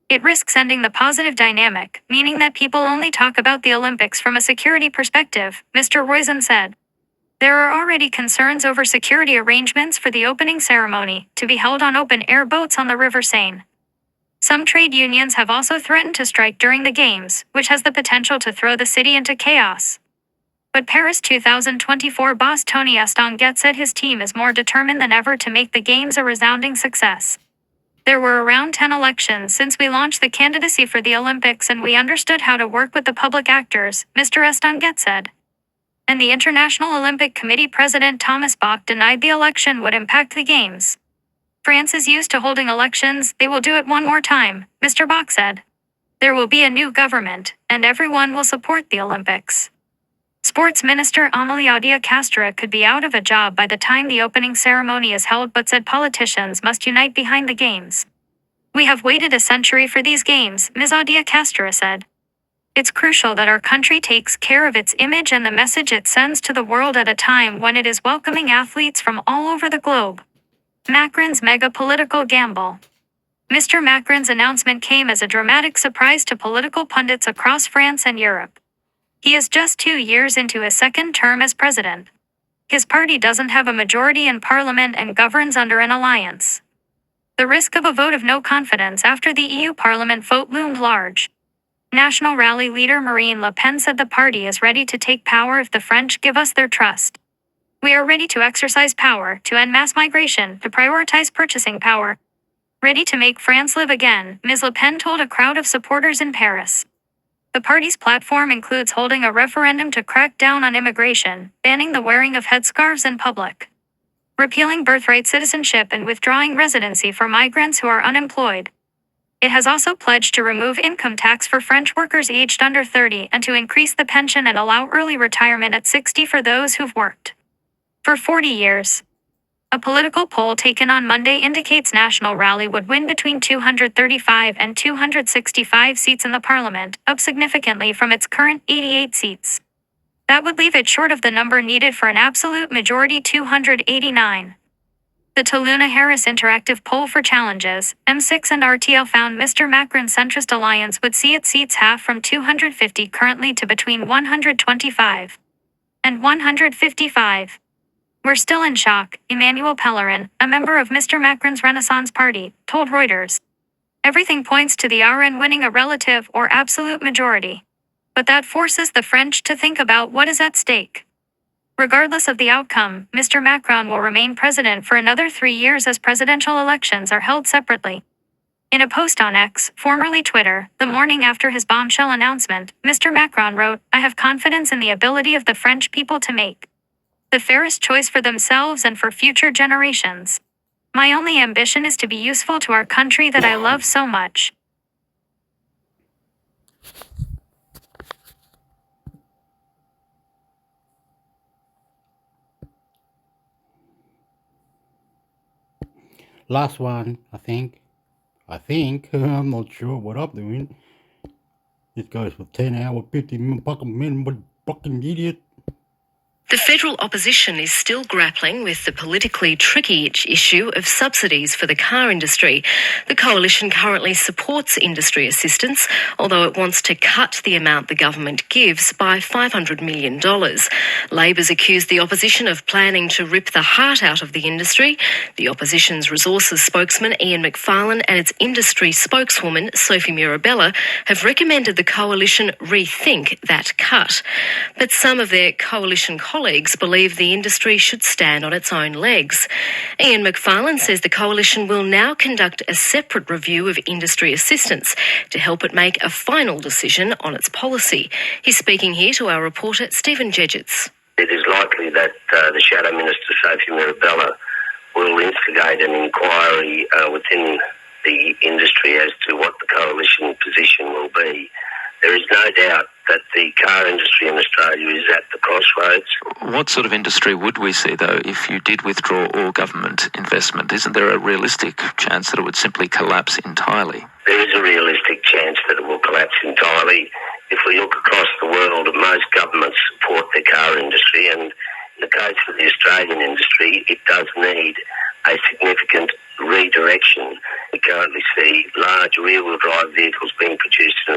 It risks ending the positive dynamic, meaning that people only talk about the Olympics from a security perspective, Mr. Roizen said. There are already concerns over security arrangements for the opening ceremony, to be held on open-air boats on the River Seine. Some trade unions have also threatened to strike during the Games, which has the potential to throw the city into chaos. But Paris 2024 boss Tony Estanguet said his team is more determined than ever to make the Games a resounding success. There were around 10 elections since we launched the candidacy for the Olympics, and we understood how to work with the public actors, Mr. Estanguet said. And the International Olympic Committee President Thomas Bach denied the election would impact the Games. France is used to holding elections, they will do it one more time, Mr. Bach said. There will be a new government, and everyone will support the Olympics. Sports Minister Amélie Oudéa-Castéra could be out of a job by the time the opening ceremony is held, but said politicians must unite behind the Games. We have waited a century for these Games, Ms. Oudéa-Castéra said. It's crucial that our country takes care of its image and the message it sends to the world at a time when it is welcoming athletes from all over the globe. Macron's mega political gamble. Mr. Macron's announcement came as a dramatic surprise to political pundits across France and Europe. He is just 2 years into his second term as president. His party doesn't have a majority in parliament and governs under an alliance. The risk of a vote of no confidence after the EU Parliament vote loomed large. National Rally leader Marine Le Pen said the party is ready to take power if the French give us their trust. We are ready to exercise power, to end mass migration, to prioritize purchasing power. Ready to make France live again, Ms. Le Pen told a crowd of supporters in Paris. The party's platform includes holding a referendum to crack down on immigration, banning the wearing of headscarves in public, repealing birthright citizenship, and withdrawing residency for migrants who are unemployed. It has also pledged to remove income tax for French workers aged under 30 and to increase the pension and allow early retirement at 60 for those who've worked for 40 years. A political poll taken on Monday indicates National Rally would win between 235 and 265 seats in the parliament, up significantly from its current 88 seats. That would leave it short of the number needed for an absolute majority, 289. The Toluna Harris Interactive Poll for Challenges, M6 and RTL found Mr. Macron's centrist alliance would see its seats half from 250 currently to between 125 and 155. We're still in shock, Emmanuel Pellerin, a member of Mr. Macron's Renaissance Party, told Reuters. Everything points to the RN winning a relative or absolute majority. But that forces the French to think about what is at stake. Regardless of the outcome, Mr. Macron will remain president for another 3 years as presidential elections are held separately. In a post on X, formerly Twitter, the morning after his bombshell announcement, Mr. Macron wrote, "I have confidence in the ability of the French people to make the fairest choice for themselves and for future generations. My only ambition is to be useful to our country that I love so much." Last one, I think. I'm not sure what I'm doing. This goes for 10 hours, 50 minutes, what fucking idiot. The federal opposition is still grappling with the politically tricky issue of subsidies for the car industry. The coalition currently supports industry assistance, although it wants to cut the amount the government gives by $500 million. Labor's accused the opposition of planning to rip the heart out of the industry. The opposition's resources spokesman Ian Macfarlane and its industry spokeswoman Sophie Mirabella have recommended the coalition rethink that cut. But some of their coalition colleagues colleagues believe the industry should stand on its own legs. Ian McFarlane says the coalition will now conduct a separate review of industry assistance to help it make a final decision on its policy. He's speaking here to our reporter Stephen Jedgetts. It is likely that the Shadow Minister, Sophie Mirabella, will instigate an inquiry within the industry as to what the coalition position will be. There is no doubt that the car industry in Australia is at the crossroads. What sort of industry would we see, though, if you did withdraw all government investment? Isn't there a realistic chance that it would simply collapse entirely? There is a realistic chance that it will collapse entirely. If we look across the world, most governments support their car industry, and in the case of the Australian industry, it does need a significant redirection. We currently see large rear-wheel drive vehicles being produced in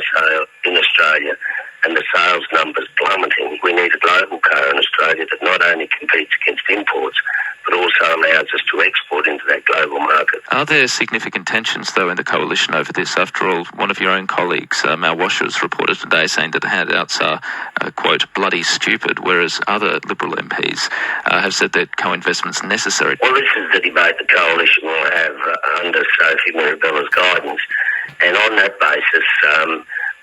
Australia and the sales numbers plummeting. We need a global car in Australia that not only competes against imports, but also allows us to export into that global market. Are there significant tensions, though, in the coalition over this? After all, one of your own colleagues, Mal Washer, has reported today saying that the handouts are, quote, bloody stupid, whereas other Liberal MPs have said that co-investment's necessary. Well, this is the debate the coalition will have under Sophie Mirabella's guidance, and on that basis,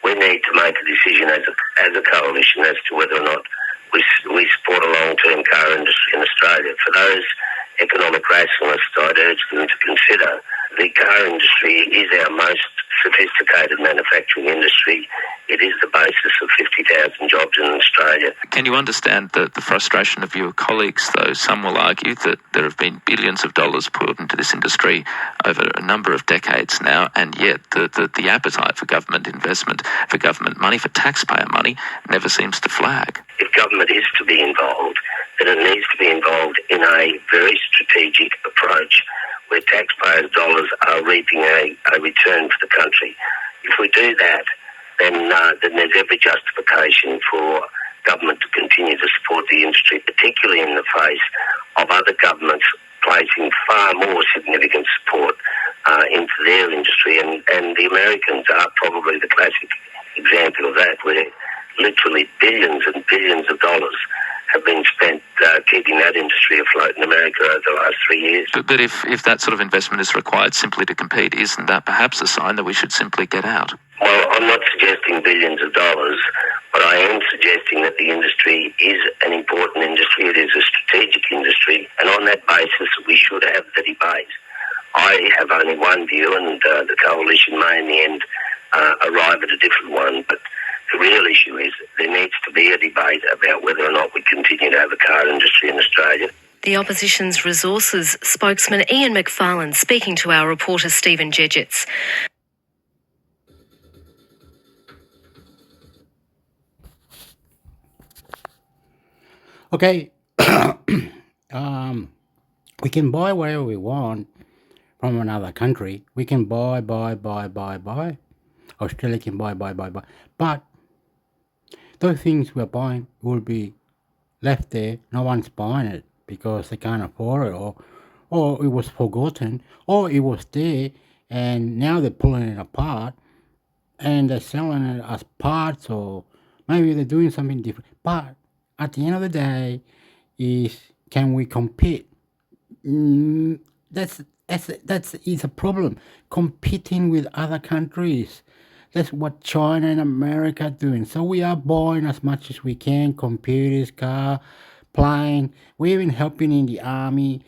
we need to make a decision as a coalition as to whether or not we support a long-term car industry in Australia. For those economic rationalists, I'd urge them to consider the car industry is our most sophisticated manufacturing industry. It is the basis of 50,000 jobs in Australia. Can you understand the frustration of your colleagues, though? Some will argue that there have been billions of dollars put into this industry over a number of decades now, and yet the appetite for government investment, for government money, for taxpayer money, never seems to flag. If government is to be involved, then it needs to be involved in a very strategic approach where taxpayers' dollars are reaping a return for the country. If we do that, then there's every justification for government to continue to support the industry, particularly in the face of other governments placing far more significant support into their industry. And the Americans are probably the classic example of that, where literally billions and billions of dollars have been spent keeping that industry afloat in America over the last 3 years. But if that sort of investment is required simply to compete, isn't that perhaps a sign that we should simply get out? Well, I'm not suggesting billions of dollars, but I am suggesting that the industry is an important industry. It is a strategic industry, and on that basis, we should have the debate. I have only one view, and the coalition may in the end arrive at a different one, but the real issue is there needs to be a debate about whether or not we continue to have a car industry in Australia. The opposition's resources spokesman Ian McFarlane speaking to our reporter Stephen Jedgetts. Okay, we can buy whatever we want from another country. We can buy. Australia can buy. But those things we're buying will be left there. No one's buying it because they can't afford it, or it was forgotten, or it was there and now they're pulling it apart and they're selling it as parts, or maybe they're doing something different. But at the end of the day, is can we compete? That's a problem. Competing with other countries. That's what China and America are doing. So we are buying as much as we can, computers, car, plane. We're even helping in the army,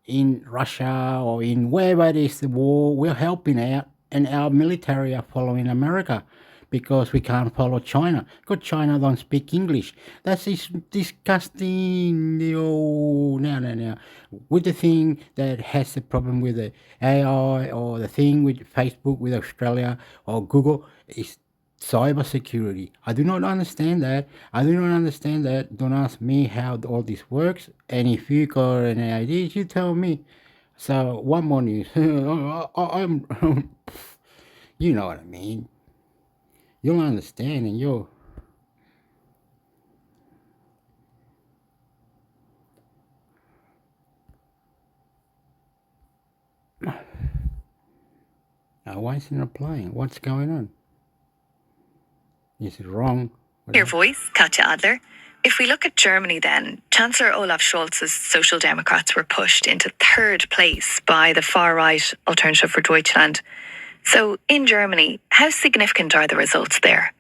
in Russia, or in wherever it is the war. We're helping out, and our military are following America because we can't follow China. Because China don't speak English. That's disgusting. No. With the thing that has a problem with the AI, or the thing with Facebook, with Australia, or Google, is cyber security. I do not understand that. Don't ask me how all this works. And if you got any ideas, you tell me. So one more news. I'm you know what I mean. You'll understand, and you'll... Why isn't it replying? What's going on? Is it wrong? Your voice cut to other. If we look at Germany then, Chancellor Olaf Scholz's Social Democrats were pushed into third place by the far-right Alternative for Deutschland. So in Germany, how significant are the results there?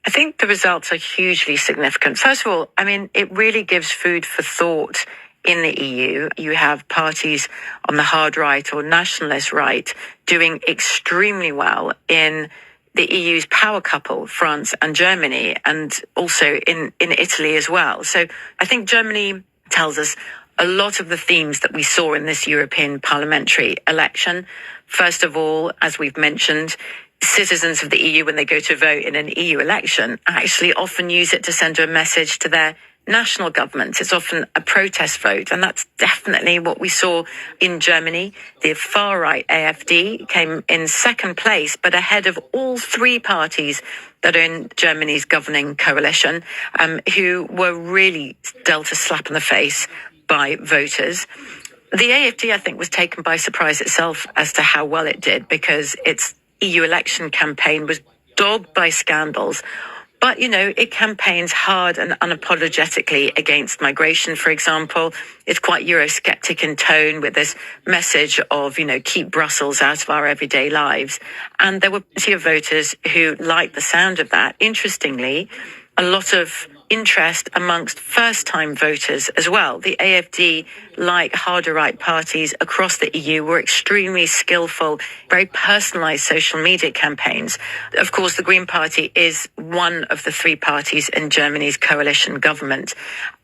I think the results are hugely significant. First of all, I mean, it really gives food for thought in the EU. You have parties on the hard right or nationalist right doing extremely well in the EU's power couple, France and Germany, and also in Italy as well. So I think Germany tells us a lot of the themes that we saw in this European parliamentary election. First of all, as we've mentioned, citizens of the EU, when they go to vote in an EU election, actually often use it to send a message to their national governments. It's often a protest vote, and that's definitely what we saw in Germany. The far-right AfD came in second place, but ahead of all three parties that are in Germany's governing coalition, who were really dealt a slap in the face by voters. The AfD, I think, was taken by surprise itself as to how well it did, because its EU election campaign was dogged by scandals. But, you know, it campaigns hard and unapologetically against migration, for example. It's quite Eurosceptic in tone, with this message of, you know, keep Brussels out of our everyday lives. And there were plenty of voters who liked the sound of that. Interestingly, a lot of interest amongst first-time voters as well. The AfD, like harder right parties across the EU, were extremely skillful, very personalised social media campaigns. Of course, the Green Party is one of the three parties in Germany's coalition government.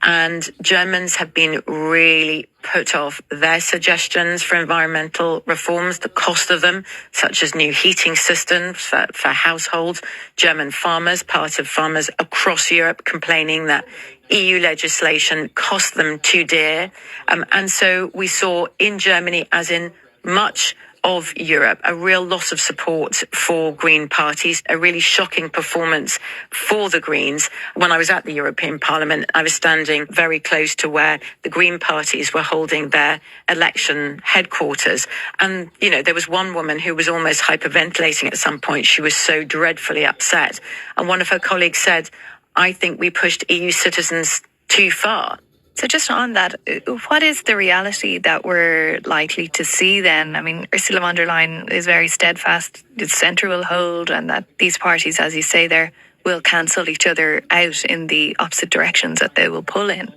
And Germans have been really put off their suggestions for environmental reforms, the cost of them, such as new heating systems for households. German farmers, part of farmers across Europe, complaining that EU legislation cost them too dear. And so we saw in Germany, as in much of Europe, a real loss of support for Green parties, a really shocking performance for the Greens. When I was at the European Parliament, I was standing very close to where the Green parties were holding their election headquarters. And, you know, there was one woman who was almost hyperventilating at some point. She was so dreadfully upset. And one of her colleagues said, I think we pushed EU citizens too far. So just on that, what is the reality that we're likely to see then? I mean, Ursula von der Leyen is very steadfast, the centre will hold, and that these parties, as you say there, will cancel each other out in the opposite directions that they will pull in.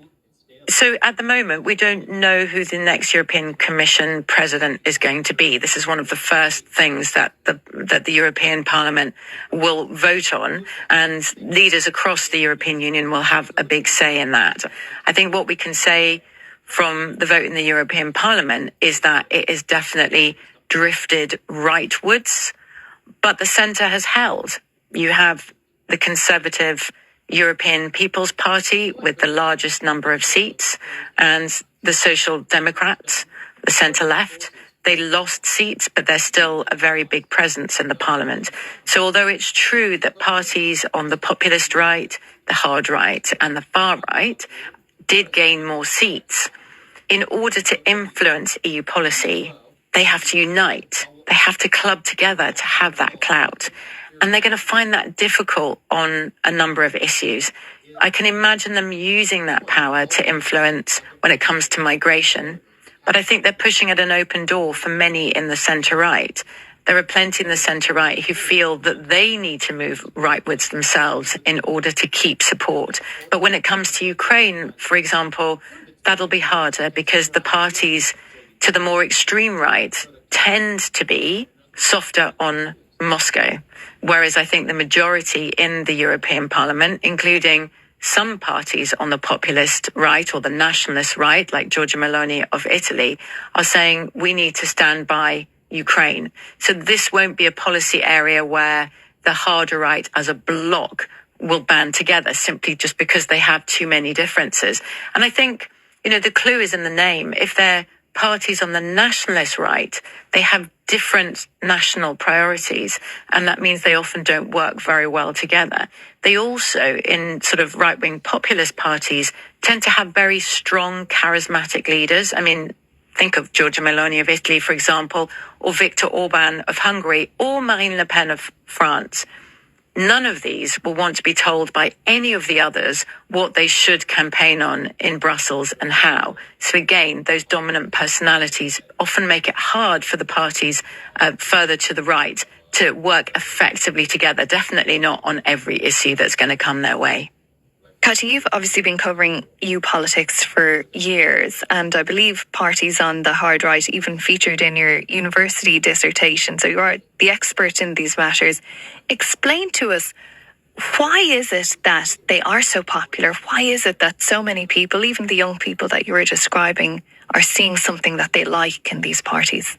So at the moment, we don't know who the next European Commission president is going to be. This is one of the first things that the European Parliament will vote on, and leaders across the European Union will have a big say in that. I think what we can say from the vote in the European Parliament is that it is definitely drifted rightwards, but the centre has held. You have the Conservative European People's Party with the largest number of seats, and the Social Democrats, the centre-left. They lost seats, but they're still a very big presence in the parliament. So although it's true that parties on the populist right, the hard right, and the far right did gain more seats, in order to influence EU policy, they have to unite. They have to club together to have that clout. And they're going to find that difficult on a number of issues. I can imagine them using that power to influence when it comes to migration. But I think they're pushing at an open door for many in the centre-right. There are plenty in the centre-right who feel that they need to move rightwards themselves in order to keep support. But when it comes to Ukraine, for example, that'll be harder, because the parties to the more extreme right tend to be softer on Moscow, whereas I think the majority in the European Parliament, including some parties on the populist right or the nationalist right, like Giorgia Meloni of Italy, are saying we need to stand by Ukraine. So this won't be a policy area where the harder right as a bloc will band together simply just because they have too many differences. And I think, you know, the clue is in the name. If they're parties on the nationalist right, they have different national priorities, and that means they often don't work very well together. They also, in sort of right-wing populist parties, tend to have very strong, charismatic leaders. I mean, think of Giorgia Meloni of Italy, for example, or Viktor Orban of Hungary, or Marine Le Pen of France. none of these will want to be told by any of the others what they should campaign on in Brussels and how. So again, those dominant personalities often make it hard for the parties further to the right to work effectively together, definitely not on every issue that's going to come their way. Katia, you've obviously been covering EU politics for years, and I believe parties on the hard right even featured in your university dissertation. So you are the expert in these matters. Explain to us, why is it that they are so popular? Why is it that so many people, even the young people that you were describing, are seeing something that they like in these parties?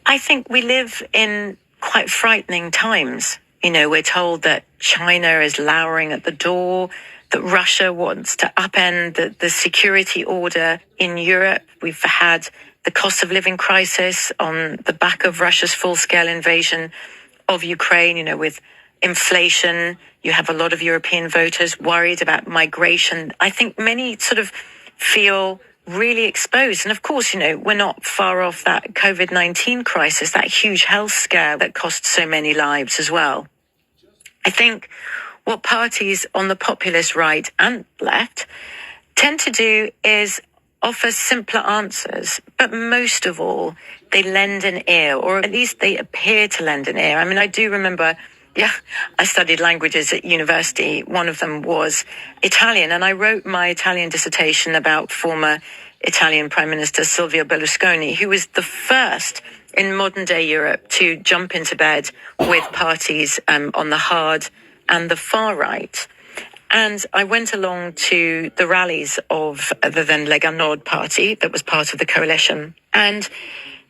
I think we live in quite frightening times. You know, we're told that China is lowering at the door, that Russia wants to upend the security order in Europe. We've had the cost of living crisis on the back of Russia's full-scale invasion of Ukraine, you know, with inflation. You have a lot of European voters worried about migration. I think many sort of feel really exposed. And of course, you know, we're not far off that COVID-19 crisis, that huge health scare that cost so many lives as well. I think what parties on the populist right and left tend to do is offer simpler answers, but most of all, they lend an ear, or at least they appear to lend an ear. I mean, I do remember, I studied languages at university. One of them was Italian, and I wrote my Italian dissertation about former Italian Prime Minister Silvio Berlusconi, who was the first in modern day Europe to jump into bed with parties on the hard and the far right. And I went along to the rallies of the then Lega Nord party that was part of the coalition. And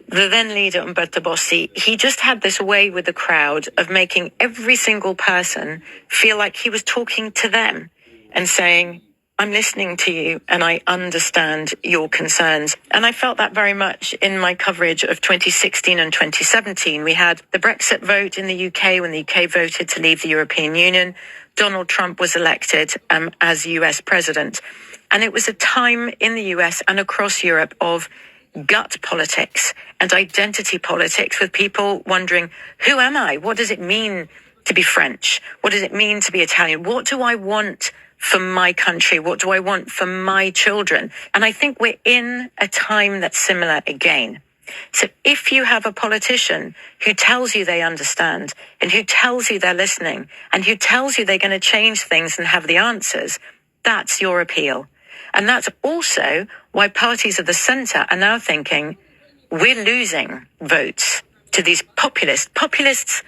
the then leader, Umberto Bossi, he just had this way with the crowd of making every single person feel like he was talking to them and saying, I'm listening to you and I understand your concerns. And I felt that very much in my coverage of 2016 and 2017. We had the Brexit vote in the UK when the UK voted to leave the European Union. Donald Trump was elected as US president. And it was a time in the US and across Europe of gut politics and identity politics, with people wondering, who am I? What does it mean to be French? What does it mean to be Italian? What do I want for my country? What do I want for my children? And I think we're in a time that's similar again. So if you have a politician who tells you they understand and who tells you they're listening and who tells you they're going to change things and have the answers, that's your appeal. And that's also why parties of the centre are now thinking, we're losing votes to these populists. Populists,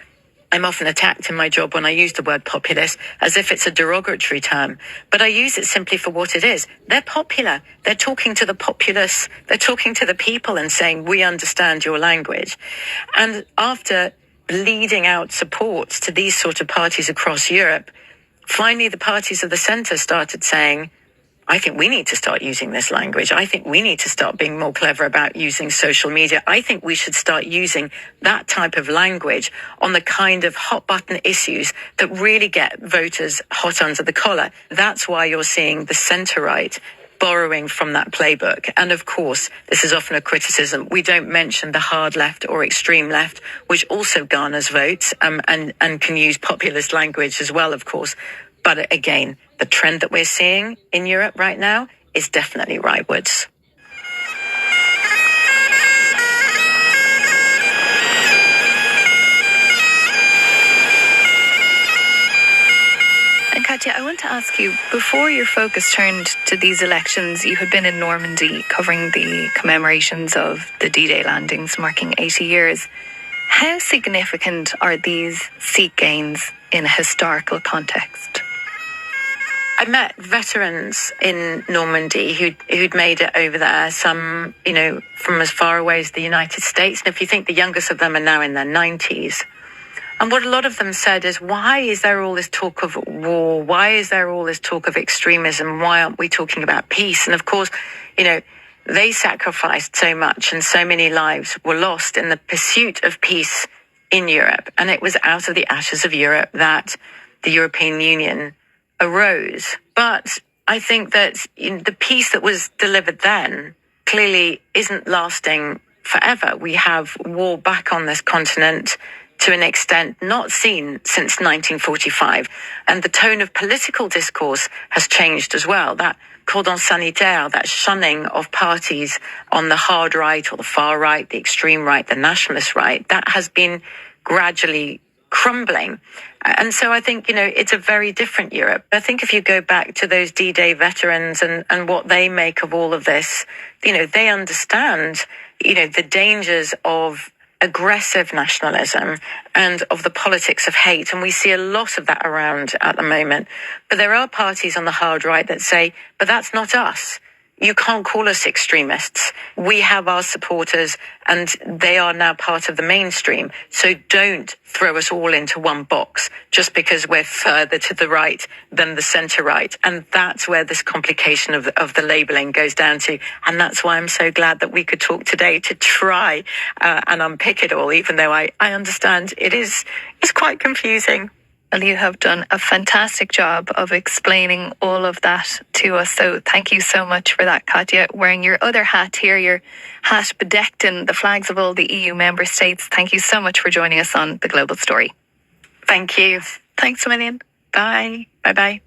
I'm often attacked in my job when I use the word populist as if it's a derogatory term, but I use it simply for what it is. They're popular. They're talking to the populace. They're talking to the people and saying, we understand your language. And after bleeding out support to these sort of parties across Europe, finally the parties of the centre started saying, I think we need to start using this language. I think we need to start being more clever about using social media. I think we should start using that type of language on the kind of hot button issues that really get voters hot under the collar. That's why you're seeing the centre right borrowing from that playbook. And of course, this is often a criticism. We don't mention the hard left or extreme left, which also garners votes and can use populist language as well, of course. But again, the trend that we're seeing in Europe right now is definitely rightwards. And Katia, I want to ask you, before your focus turned to these elections, you had been in Normandy covering the commemorations of the D-Day landings marking 80 years. How significant are these seat gains in a historical context? I met veterans in Normandy who'd made it over there, some, you know, from as far away as the United States. And if you think the youngest of them are now in their 90s. And what a lot of them said is, why is there all this talk of war? Why is there all this talk of extremism? Why aren't we talking about peace? And of course, you know, they sacrificed so much and so many lives were lost in the pursuit of peace in Europe. And it was out of the ashes of Europe that the European Union arose. But I think that the peace that was delivered then clearly isn't lasting forever. We have war back on this continent. to an extent not seen since 1945. And the tone of political discourse has changed as well. That cordon sanitaire, that shunning of parties on the hard right or the far right, the extreme right, the nationalist right, that has been gradually crumbling. And so I think, it's a very different Europe. I think if you go back to those D-Day veterans and what they make of all of this, they understand, the dangers of aggressive nationalism and of the politics of hate. And we see a lot of that around at the moment. But there are parties on the hard right that say, but that's not us. You can't call us extremists. We have our supporters and they are now part of the mainstream. So don't throw us all into one box just because we're further to the right than the centre right. And that's where this complication of the labelling goes down to. And that's why I'm so glad that we could talk today to try and unpick it all, even though I understand it's quite confusing. Well, you have done a fantastic job of explaining all of that to us. So thank you so much for that, Katja. Wearing your other hat here, your hat bedecked in the flags of all the EU member states. Thank you so much for joining us on The Global Story. Thank you. Thanks a million. Bye. Bye-bye.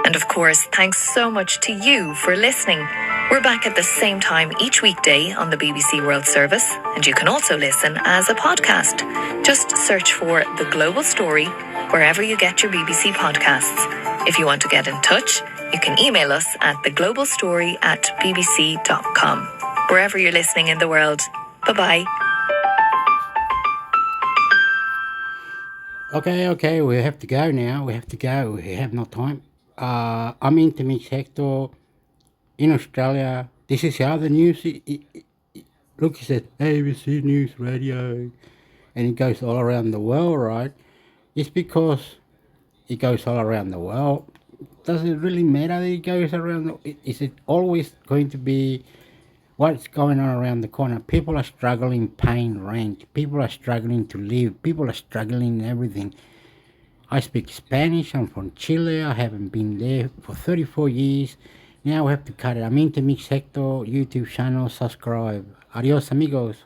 And of course, thanks so much to you for listening. We're back at the same time each weekday on the BBC World Service, and you can also listen as a podcast. Just search for The Global Story wherever you get your BBC podcasts. If you want to get in touch, you can email us at theglobalstory@bbc.com. Wherever you're listening in the world. Bye-bye. Okay, we have to go now. We have no time. I'm in the mix sector in Australia. This is how the news. Look, he said ABC News Radio, and it goes all around the world, right? It's because it goes all around the world. Does it really matter that it goes around? Is it always going to be what's going on around the corner? People are struggling paying rent. People are struggling to live. People are struggling in everything. I speak Spanish. I'm from Chile. I haven't been there for 34 years. Now we have to cut it. I'm in the Mix Sector YouTube channel. Subscribe. Adios, amigos.